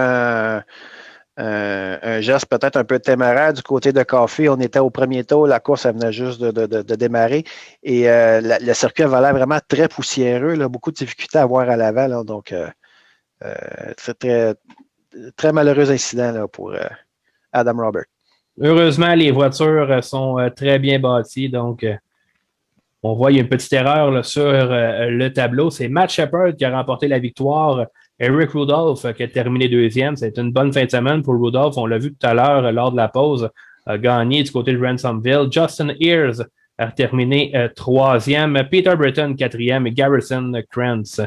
un geste peut-être un peu téméraire du côté de Coffey. On était au premier tour, la course elle venait juste de démarrer et le circuit avait l'air vraiment très poussiéreux, là, beaucoup de difficultés à voir à l'avant. Là, donc, c'est très, très malheureux incident là, pour Adam Roberts. Heureusement, les voitures sont très bien bâties, donc on voit qu'il y a une petite erreur là, sur le tableau. C'est Matt Shepard qui a remporté la victoire. Eric Rudolph qui a terminé deuxième. C'est une bonne fin de semaine pour Rudolph. On l'a vu tout à l'heure lors de la pause, a gagné du côté de Ransomville. Justin Ears a terminé troisième. Peter Britton, quatrième. Et Garrison Krantz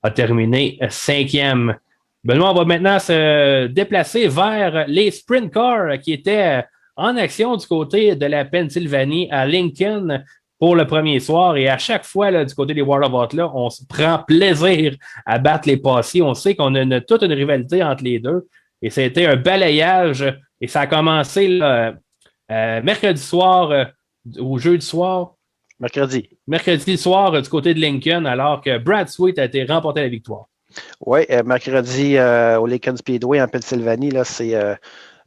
a terminé cinquième. Benoît, on va maintenant se déplacer vers les sprint cars qui étaient en action du côté de la Pennsylvanie à Lincoln pour le premier soir. Et à chaque fois, là, du côté des World of Outlaw, on se prend plaisir à battre les Posse. On sait qu'on a toute une rivalité entre les deux. Et ça a été un balayage. Et ça a commencé là, mercredi soir ou jeudi soir. Mercredi soir du côté de Lincoln, alors que Brad Sweet a été remporté la victoire. Oui, mercredi au Lincoln Speedway en Pennsylvanie, là, c'est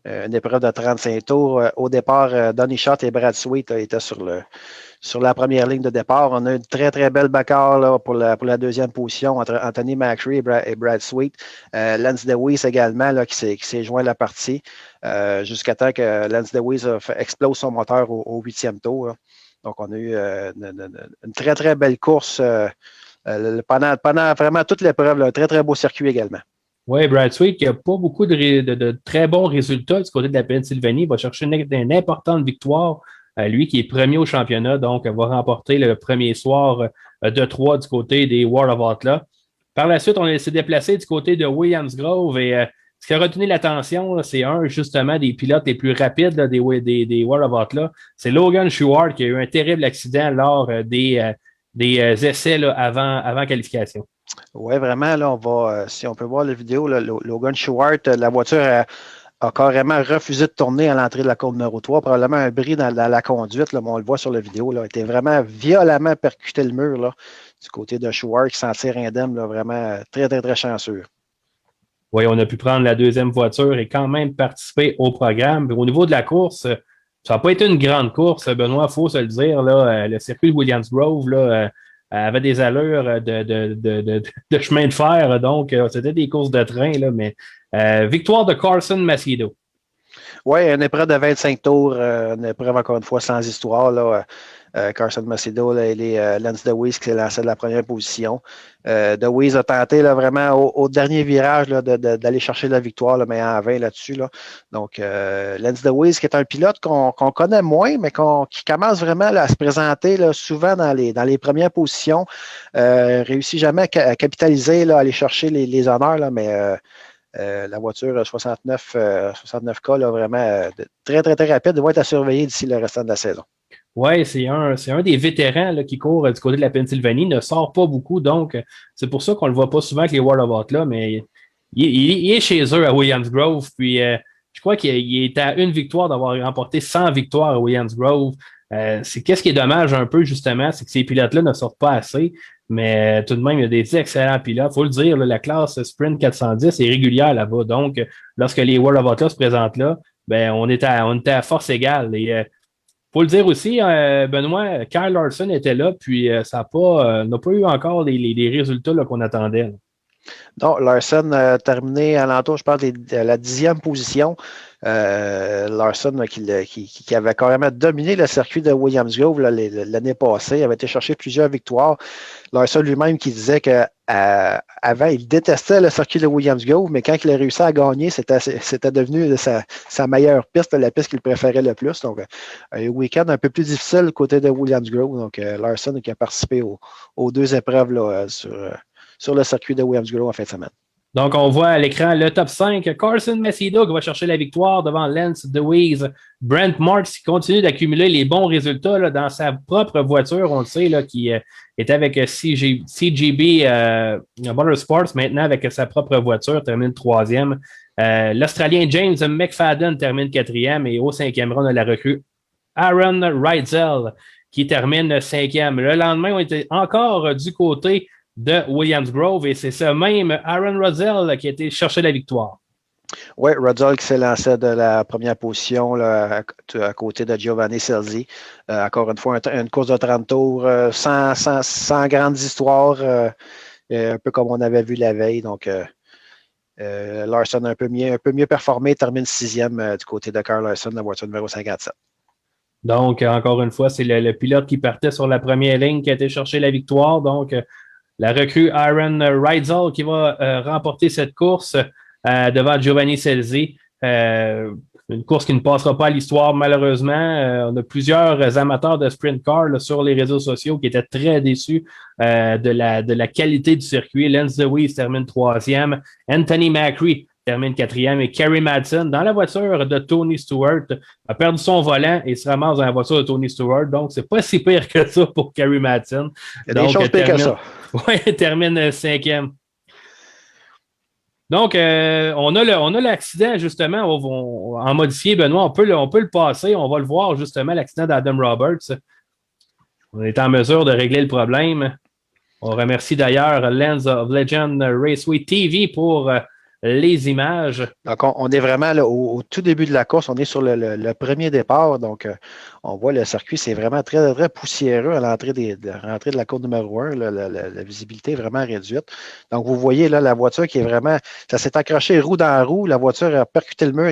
une épreuve de 35 tours. Au départ, Donny Schatz et Brad Sweet étaient sur la première ligne de départ. On a une très, très belle bagarre là, pour la deuxième position entre Anthony McRae et Brad Sweet. Lance DeWeese également là, qui s'est joint à la partie jusqu'à temps que Lance DeWeese explose son moteur au 8e tour. Là. Donc, on a eu une très, très belle course pendant vraiment toute l'épreuve. Un très, très beau circuit également. Oui, Brad Sweet qui n'a pas beaucoup de très bons résultats du côté de la Pennsylvanie. Il va chercher une importante victoire. Lui qui est premier au championnat, donc va remporter le premier soir de 3 du côté des World of Outlaw. Par la suite, on s'est déplacé du côté de Williams Grove et ce qui a retenu l'attention, c'est justement des pilotes les plus rapides là, des World of Outlaw. C'est Logan Schuart qui a eu un terrible accident lors des essais là, avant qualification. Oui, vraiment, là, on va, si on peut voir la vidéo, là, Logan Schuart, la voiture a carrément refusé de tourner à l'entrée de la courbe numéro 3, probablement un bris dans la conduite, là, mais on le voit sur la vidéo, là, a été vraiment violemment percuté le mur là, du côté de Schuart qui s'en tire indemne, là, vraiment très, très, très chanceux. Oui, on a pu prendre la deuxième voiture et quand même participer au programme. Au niveau de la course, ça n'a pas été une grande course, Benoît, il faut se le dire. Là, le circuit de Williams Grove là, avait des allures de chemin de fer, donc c'était des courses de train, là, mais victoire de Carson Macedo. Oui, une épreuve de 25 tours, une épreuve encore une fois sans histoire. Là. Carson Macedo et Lance DeWeese qui s'est lancé de la première position. DeWeese a tenté là, vraiment au dernier virage là, d'aller chercher la victoire, là, mais en 20 là-dessus. Là. Donc, Lance DeWeese qui est un pilote qu'on connaît moins, mais qui commence vraiment là, à se présenter là, souvent dans les premières positions. Réussit jamais à capitaliser, là, à aller chercher les honneurs, là, mais la voiture 69K, là, vraiment très, très, très rapide, va être à surveiller d'ici le restant de la saison. Oui, c'est un des vétérans là, qui court du côté de la Pennsylvanie, ne sort pas beaucoup, donc c'est pour ça qu'on ne le voit pas souvent avec les World of Outlaw, mais il est chez eux à Williams Grove, puis je crois qu'il est à une victoire d'avoir remporté 100 victoires à Williams Grove. Qu'est-ce qui est dommage un peu, justement, c'est que ces pilotes-là ne sortent pas assez, mais tout de même, il y a des excellents pilotes. Il faut le dire, là, la classe Sprint 410 est régulière là-bas, donc lorsque les World of Outlaw se présentent là, ben, on était à force égale. Et faut le dire aussi, Benoît, Kyle Larson était là, puis ça n'a pas eu encore les résultats là, qu'on attendait. Là. Non, Larson a terminé à l'entour, je pense, de la 10e position. Larson qui avait carrément dominé le circuit de Williams Grove l'année passée. Il avait été chercher plusieurs victoires. Larson lui-même qui disait qu'avant, il détestait le circuit de Williams Grove, mais quand il a réussi à gagner, c'était devenu sa meilleure piste, la piste qu'il préférait le plus. Donc, un week-end un peu plus difficile côté de Williams Grove. Donc, Larson qui a participé aux deux épreuves là, sur le circuit de Williams Grove en fin de semaine. Donc, on voit à l'écran le top 5. Carson Macedo qui va chercher la victoire devant Lance DeWeese. Brent Marks qui continue d'accumuler les bons résultats là, dans sa propre voiture. On le sait, là, qui est avec CGB Motorsports, maintenant avec sa propre voiture, termine 3e. L'Australien James McFadden termine 4e. Et au 5e rang, on a la recrue Aaron Reitzel qui termine 5e. Le lendemain, on était encore du côté de Williams Grove et c'est ce même Aaron Rodzel qui a été chercher la victoire. Oui, Rodzel qui s'est lancé de la première position là, à côté de Giovanni Scelzi. Encore une fois, une course de 30 tours sans grandes histoires, un peu comme on avait vu la veille. Donc, Larson un peu mieux performé, termine 6e du côté de Carl Larson, la voiture numéro 57. Donc, encore une fois, c'est le pilote qui partait sur la première ligne qui a été chercher la victoire. Donc, la recrue Aaron Reitzel qui va remporter cette course devant Giovanni Scelzi. Une course qui ne passera pas à l'histoire, malheureusement. On a plusieurs amateurs de sprint car là, sur les réseaux sociaux qui étaient très déçus de la qualité du circuit. Lance DeWeese termine 3e. Anthony Macri termine 4e. Et Kerry Madsen, dans la voiture de Tony Stewart, a perdu son volant et se ramasse dans la voiture de Tony Stewart. Donc, c'est pas si pire que ça pour Kerry Madsen. Il y a des choses pires que ça. Oui, il termine 5e. Donc, on a l'accident, justement, en modifié, Benoît, on peut le passer, on va le voir, justement, l'accident d'Adam Roberts. On est en mesure de régler le problème. On remercie d'ailleurs Lens of Legend Raceway TV pour les images. Donc, on est vraiment là, au tout début de la course, on est sur le premier départ. Donc, on voit le circuit, c'est vraiment très, très poussiéreux à l'entrée de la course numéro 1. La visibilité est vraiment réduite. Donc, vous voyez là, la voiture qui est vraiment, ça s'est accroché roue dans roue. La voiture a percuté le mur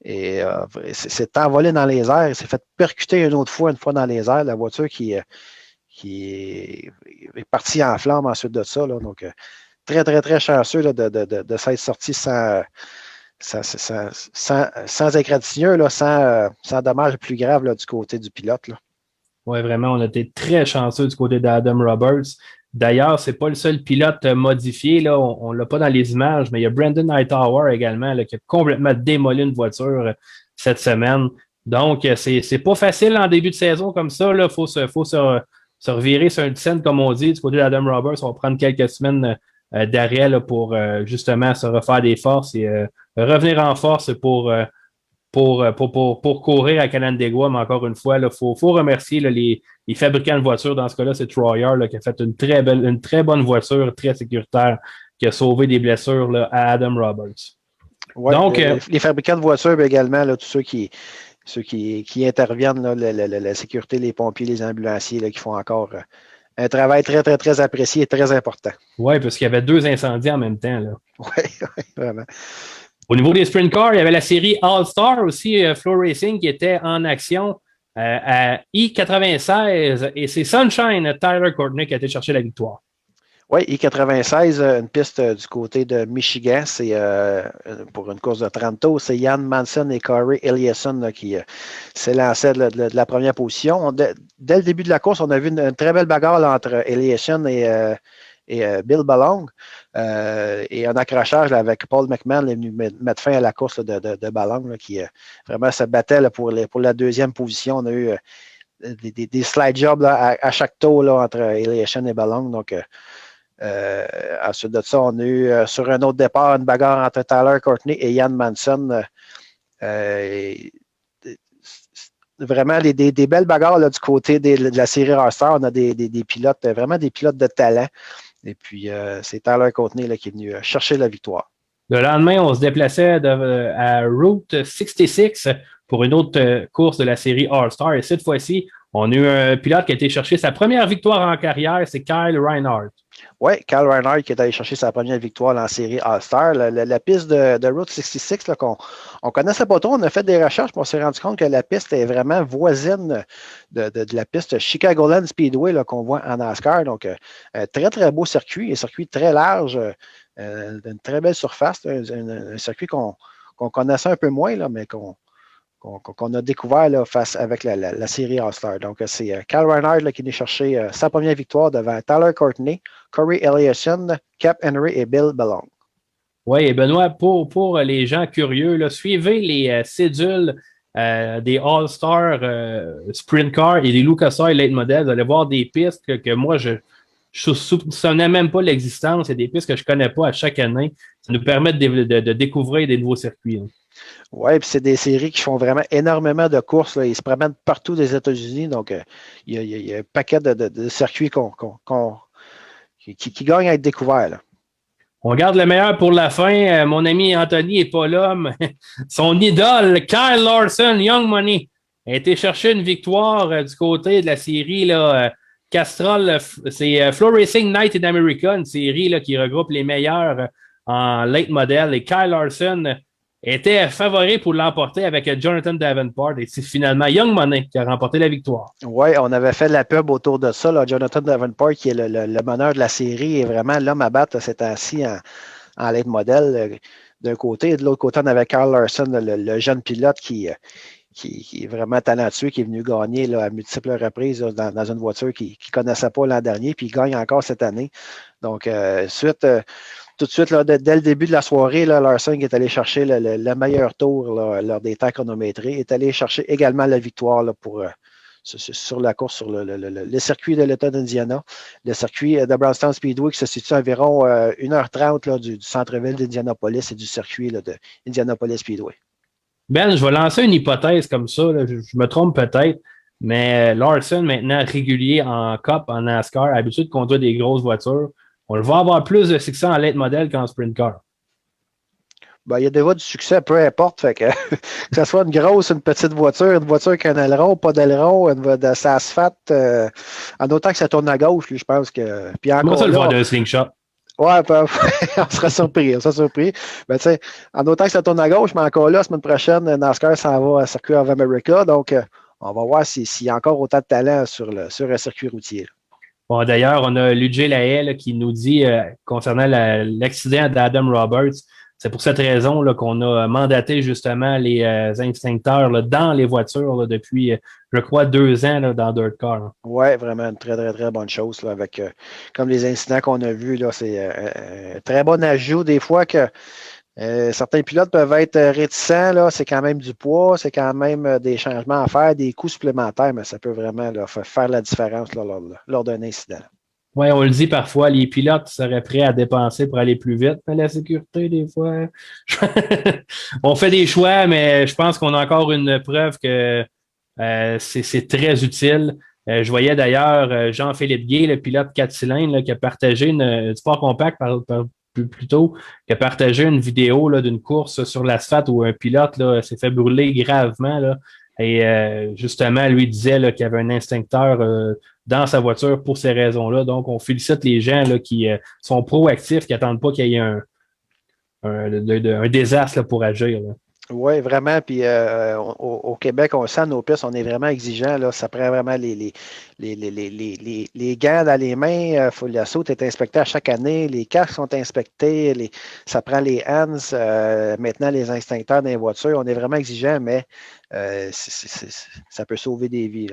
et s'est envolée dans les airs. S'est fait percuter une fois dans les airs. La voiture qui est partie en flammes ensuite de ça. Là. Donc, très, très, très chanceux là, de s'être sorti sans égratignure, là, sans dommage plus grave là, du côté du pilote. Oui, vraiment, on a été très chanceux du côté d'Adam Roberts. D'ailleurs, ce n'est pas le seul pilote modifié. Là, on ne l'a pas dans les images, mais il y a Brandon Hightower également là, qui a complètement démoli une voiture cette semaine. Donc, c'est pas facile en début de saison comme ça. Il faut se revirer sur une scène, comme on dit, du côté d'Adam Roberts. On va prendre quelques semaines d'arrêt là, pour justement se refaire des forces et revenir en force pour courir à Canandaigua. Mais encore une fois, il faut remercier là, les fabricants de voitures. Dans ce cas-là, c'est Troyer là, qui a fait une très bonne voiture, très sécuritaire, qui a sauvé des blessures là, à Adam Roberts. Ouais, donc, les fabricants de voitures également, là, tous ceux qui interviennent, là, la sécurité, les pompiers, les ambulanciers, là, qui font encore un travail très, très, très apprécié et très important. Oui, parce qu'il y avait 2 incendies en même temps. Oui, vraiment. Au niveau des sprint cars, il y avait la série All-Star aussi, Flow Racing, qui était en action à I-96. Et c'est Sunshine, Tyler Courtney, qui a été chercher la victoire. Oui, I-96, une piste du côté de Michigan, c'est pour une course de 30 tours. C'est Jan Manson et Corey Eliasson là, qui s'est lancé de la première position. Dès le début de la course, on a vu une très belle bagarre là, entre Eliasson et Bill Ballong. Et un accrochage là, avec Paul McMahon est venu mettre fin à la course là, de Ballong là, qui vraiment se battait là, pour la deuxième position. On a eu des slide jobs là, à chaque tour là, entre Eliasson et Ballong. Donc, ensuite de ça, on a eu sur un autre départ une bagarre entre Tyler Courtney et Jan Manson. Vraiment des belles bagarres là, du côté de la série All-Star. On a des pilotes, vraiment des pilotes de talent. Et puis, c'est Tyler Courtney là, qui est venu chercher la victoire. Le lendemain, on se déplaçait à Route 66 pour une autre course de la série All-Star. Et cette fois-ci, on a eu un pilote qui a été chercher sa première victoire en carrière, c'est Kyle Reinhardt. Oui, Kyle Reinhardt qui est allé chercher sa première victoire en série All-Star. La piste de Route 66 là, qu'on ne connaissait pas trop, on a fait des recherches, mais on s'est rendu compte que la piste est vraiment voisine de la piste Chicagoland Speedway là, qu'on voit en NASCAR. Donc, un très, très beau circuit, un circuit très large, une très belle surface, un circuit qu'on connaissait un peu moins, là, mais qu'on qu'on a découvert là, face avec la série All-Star. Donc, c'est Kyle Reinhardt là, qui est cherché sa première victoire devant Tyler Courtney, Corey Eliasson, Cap Henry et Bill Bellong. Oui, et Benoît, pour les gens curieux, là, suivez les cédules des All-Star Sprint Car et des Lucas Oil Late Model. Vous allez voir des pistes que moi, je ne soupçonnais même pas l'existence. C'est des pistes que je ne connais pas à chaque année. Ça nous permet de découvrir des nouveaux circuits. Oui, puis c'est des séries qui font vraiment énormément de courses. Là. Ils se promènent partout des États-Unis. Donc, il y a un paquet de circuits qui gagnent à être découverts. Là. On garde le meilleur pour la fin. Mon ami Anthony n'est pas là, mais son idole, Kyle Larson, Young Money, a été chercher une victoire du côté de la série là, Castrol. C'est Flow Racing Night in America, une série là, qui regroupe les meilleurs en late model. Et Kyle Larson était favori pour l'emporter avec Jonathan Davenport. Et c'est finalement Young Money qui a remporté la victoire. Oui, on avait fait de la pub autour de ça. Là. Jonathan Davenport, qui est le meneur de la série, est vraiment l'homme à battre. C'est assis en late model d'un côté. Et de l'autre côté, on avait Kyle Larson, le jeune pilote qui est vraiment talentueux, qui est venu gagner là, à multiples reprises là, dans une voiture qu'il ne connaissait pas l'an dernier, puis il gagne encore cette année. Donc, tout de suite, là, dès le début de la soirée, là, Larson est allé chercher le meilleur tour là, lors des temps chronométrés, est allé chercher également la victoire là, sur la course sur le circuit de l'État d'Indiana, le circuit de Brownstown Speedway qui se situe à environ 1h30 là, du centre-ville d'Indianapolis et du circuit là, de Indianapolis Speedway. Ben, je vais lancer une hypothèse comme ça. Là. Je me trompe peut-être, mais Larson, maintenant régulier en Cup, en NASCAR, habitué de conduire des grosses voitures, on le va avoir plus de succès en late model qu'en sprint car. Ben, il y a déjà du succès, peu importe. Fait que ce soit une grosse, une petite voiture, une voiture avec un aileron, pas d'aileron, ça asphalte, en autant que ça tourne à gauche, lui, je pense que. Puis encore moi, ça là, le voir d'un slingshot. Ouais, on serait surpris. Ben, tu sais, en autant que ça tourne à gauche, mais encore là, la semaine prochaine, NASCAR s'en va à Circuit of America. Donc, on va voir s'il y a encore autant de talent sur un circuit routier. Bon, d'ailleurs, on a Ludger Lahaye qui nous dit concernant l'accident d'Adam Roberts, c'est pour cette raison là, qu'on a mandaté justement les instincteurs là, dans les voitures là, depuis, je crois, 2 ans là, dans Dirt Car. Oui, vraiment une très, très, très bonne chose. Là, avec, comme les incidents qu'on a vus, là, c'est un très bon ajout. Des fois que certains pilotes peuvent être réticents, là, c'est quand même du poids, c'est quand même des changements à faire, des coûts supplémentaires, mais ça peut vraiment là, faire la différence là, lors d'un incident. Oui, on le dit parfois, les pilotes seraient prêts à dépenser pour aller plus vite, mais la sécurité, des fois, on fait des choix, mais je pense qu'on a encore une preuve que c'est très utile. Je voyais d'ailleurs Jean-Philippe Gay, le pilote 4 cylindres, là, qui a partagé du sport compact plus tôt, qui a partagé une vidéo là, d'une course sur l'asphalte où un pilote là, s'est fait brûler gravement. Là, et justement, lui disait là, qu'il y avait un instincteur dans sa voiture pour ces raisons-là. Donc, on félicite les gens là, qui sont proactifs, qui n'attendent pas qu'il y ait un désastre là, pour agir. Là. Oui, vraiment. Puis au Québec, on sent nos pistes, on est vraiment exigeants. Là. Ça prend vraiment les gants dans les mains. La saute est inspectée à chaque année. Les casques sont inspectés. Ça prend les hands. Maintenant, les instincteurs dans les voitures. On est vraiment exigeants, mais ça peut sauver des vies.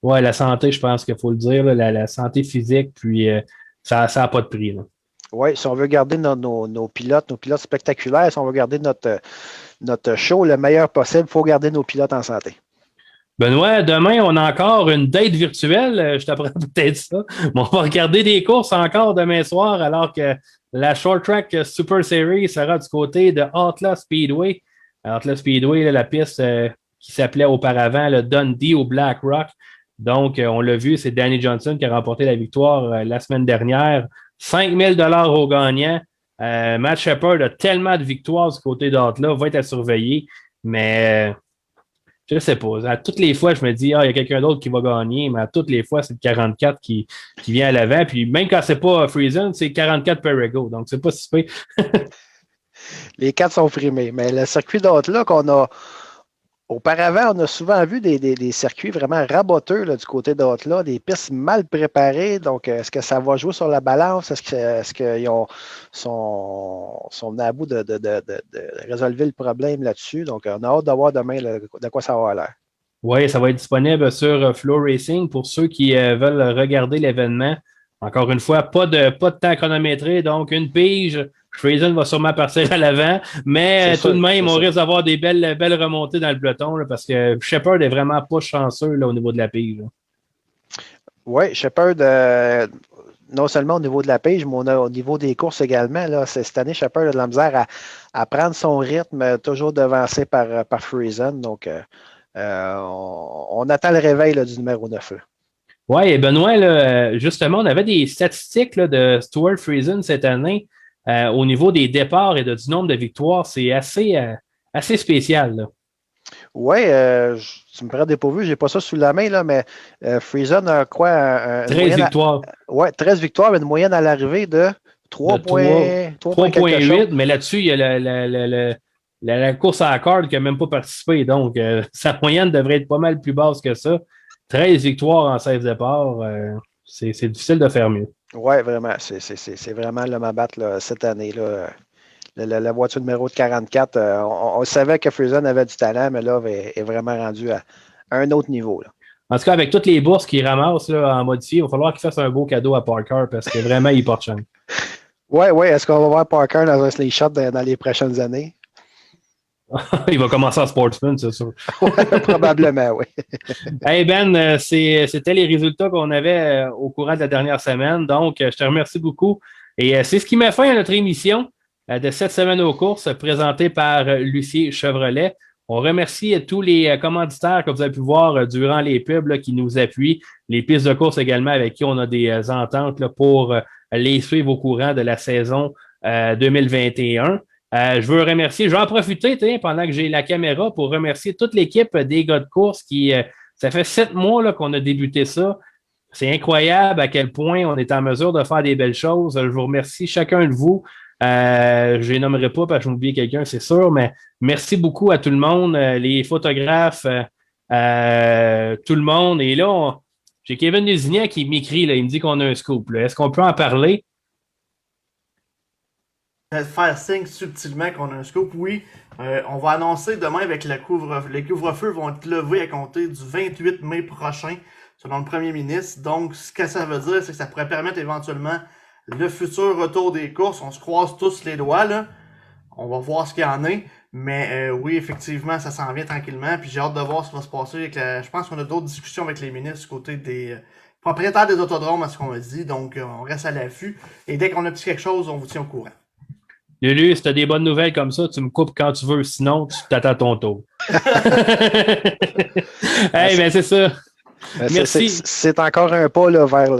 Oui, la santé, je pense qu'il faut le dire. Là, la santé physique, puis ça n'a pas de prix. Oui, si on veut garder nos pilotes spectaculaires, si on veut garder notre show le meilleur possible, il faut garder nos pilotes en santé. Benoît, demain, on a encore une date virtuelle. Je t'apprends peut-être ça. Mais on va regarder des courses encore demain soir, alors que la Short Track Super Series sera du côté de Outlaw Speedway. Outlaw Speedway, là, la piste qui s'appelait auparavant le Dundee au Black Rock. Donc, on l'a vu, c'est Danny Johnson qui a remporté la victoire la semaine dernière. 5 000 $ au gagnant. Matt Shepard a tellement de victoires du côté d'Outlaw, va être à surveiller. Mais je ne sais pas. À toutes les fois, je me dis, il y a quelqu'un d'autre qui va gagner, mais à toutes les fois, c'est le 44 qui vient à l'avant. Puis même quand c'est pas Friesen, c'est 44 Perrigo. Donc, c'est pas si peu. Les 4 sont primés. Mais le circuit d'Outlaw qu'on a Auparavant, on a souvent vu des circuits vraiment raboteux là, du côté d'Otla, des pistes mal préparées. Donc, est-ce que ça va jouer sur la balance? Est-ce qu'ils sont à bout de résolver le problème là-dessus? Donc, on a hâte de voir demain de quoi ça va avoir l'air. Oui, ça va être disponible sur Flow Racing pour ceux qui veulent regarder l'événement. Encore une fois, pas de temps chronométré, donc une pige. Friesen va sûrement partir à l'avant, mais tout de même, on risque d'avoir des belles remontées dans le peloton là, parce que Shepard est vraiment pas chanceux là, au niveau de la pige. Oui, Shepard, non seulement au niveau de la pige, mais au niveau des courses également. Là, cette année, Shepard a de la misère à prendre son rythme, toujours devancé par Friesen. Donc, on attend le réveil là, du numéro 9. Oui, et Benoît, là, justement, on avait des statistiques là, de Stuart Friesen cette année. Au niveau des départs et du nombre de victoires, c'est assez spécial. Oui, tu me prends dépourvu, je n'ai pas ça sous la main, là, mais Friesen a quoi? 13 victoires. Oui, 13 victoires, mais une moyenne à l'arrivée de 3,8, mais là-dessus, il y a la course à la corde qui n'a même pas participé. Donc, sa moyenne devrait être pas mal plus basse que ça. 13 victoires en 16 départs, c'est difficile de faire mieux. Oui, vraiment. C'est vraiment l'homme à battre là, cette année. Là. La voiture numéro 44, on savait que Friesen avait du talent, mais là, est vraiment rendu à un autre niveau. Là. En tout cas, avec toutes les bourses qu'il ramasse là, en modifié, il va falloir qu'il fasse un beau cadeau à Parker parce que vraiment, il porte chance. Oui. Est-ce qu'on va voir Parker dans un slingshot dans les prochaines années? Il va commencer en sportsman, c'est sûr. Probablement, oui. Hey Ben, c'était les résultats qu'on avait au courant de la dernière semaine. Donc, je te remercie beaucoup. Et c'est ce qui met fin à notre émission de cette semaine aux courses présentée par Lucie Chevrolet. On remercie tous les commanditaires que vous avez pu voir durant les pubs là, qui nous appuient, les pistes de course également avec qui on a des ententes là, pour les suivre au courant de la saison 2021. Je veux remercier, je vais en profiter pendant que j'ai la caméra pour remercier toute l'équipe des gars de course qui, ça fait 7 mois là, qu'on a débuté ça. C'est incroyable à quel point on est en mesure de faire des belles choses. Je vous remercie chacun de vous. Je les nommerai pas parce que j'ai oublié quelqu'un, c'est sûr, mais merci beaucoup à tout le monde, les photographes, tout le monde. Et là, j'ai Kevin Lézignac qui m'écrit, là, il me dit qu'on a un scoop. Là. Est-ce qu'on peut en parler? Faire signe subtilement qu'on a un scoop, oui. On va annoncer demain avec les couvre-feux vont être levés à compter du 28 mai prochain, selon le premier ministre. Donc, ce que ça veut dire, c'est que ça pourrait permettre éventuellement le futur retour des courses. On se croise tous les doigts, là. On va voir ce qu'il y en a. Mais oui, effectivement, ça s'en vient tranquillement. Puis j'ai hâte de voir ce qui va se passer avec je pense qu'on a d'autres discussions avec les ministres du côté des propriétaires des autodromes, à ce qu'on a dit. Donc, on reste à l'affût. Et dès qu'on a petit quelque chose, on vous tient au courant. Lulu, si tu as des bonnes nouvelles comme ça, tu me coupes quand tu veux, sinon tu t'attends ton tour. Hey, ben c'est ça. Merci. C'est encore un pas là, vers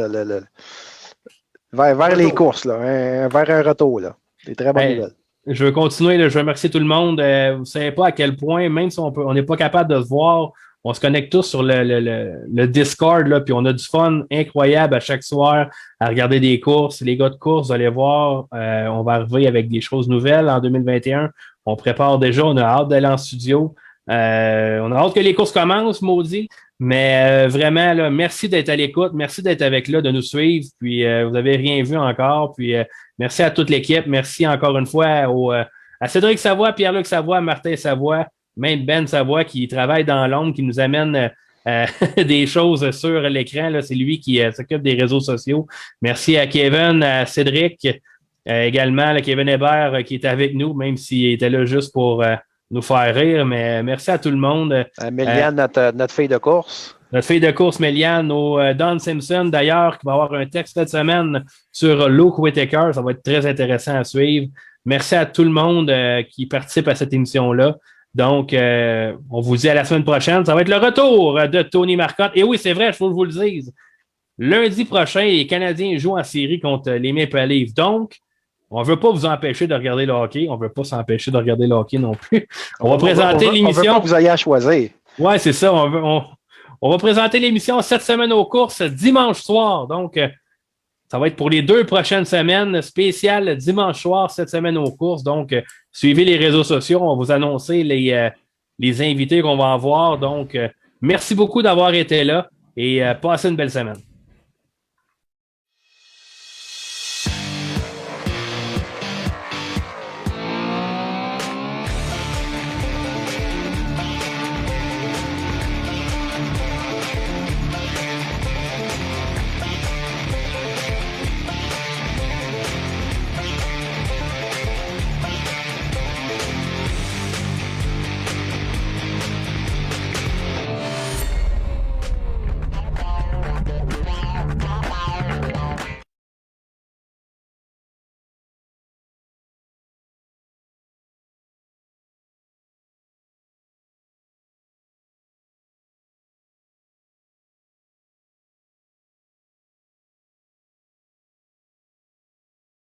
les courses, là, vers un retour. Là. Des très bonnes nouvelles. Je veux continuer, là, je veux remercier tout le monde. Vous ne savez pas à quel point, même si on n'est pas capable de se voir, on se connecte tous sur le Discord, là, puis on a du fun incroyable à chaque soir à regarder des courses. Les gars de course, vous allez voir, on va arriver avec des choses nouvelles en 2021. On prépare déjà, on a hâte d'aller en studio. On a hâte que les courses commencent, maudit. Mais vraiment, là, merci d'être à l'écoute, merci d'être avec là, de nous suivre. Puis vous n'avez rien vu encore. Puis merci à toute l'équipe. Merci encore une fois à Cédric Savoie, Pierre-Luc Savoie, Martin Savoie, même Ben Savoie qui travaille dans l'ombre, qui nous amène des choses sur l'écran. Là, c'est lui qui s'occupe des réseaux sociaux. Merci à Kevin, à Cédric, également à Kevin Hébert qui est avec nous, même s'il était là juste pour nous faire rire. Mais merci à tout le monde. Méliane, notre fille de course. Notre fille de course, Méliane, au Don Simpson, d'ailleurs, qui va avoir un texte cette semaine sur Luke Whittaker. Ça va être très intéressant à suivre. Merci à tout le monde qui participe à cette émission-là. Donc, on vous dit à la semaine prochaine. Ça va être le retour de Tony Marcotte. Et oui, c'est vrai, il faut que je vous le dise. Lundi prochain, les Canadiens jouent en série contre les Maple Leafs. Donc, on ne veut pas vous empêcher de regarder le hockey. On ne veut pas s'empêcher de regarder le hockey non plus. On va présenter l'émission. On veut pas que vous ayez à choisir. Oui, c'est ça. On va présenter l'émission cette semaine aux courses dimanche soir. Donc, ça va être pour les 2 prochaines semaines, spécial dimanche soir, cette semaine aux courses. Donc, suivez les réseaux sociaux. On va vous annoncer les invités qu'on va avoir. Donc, merci beaucoup d'avoir été là et passez une belle semaine.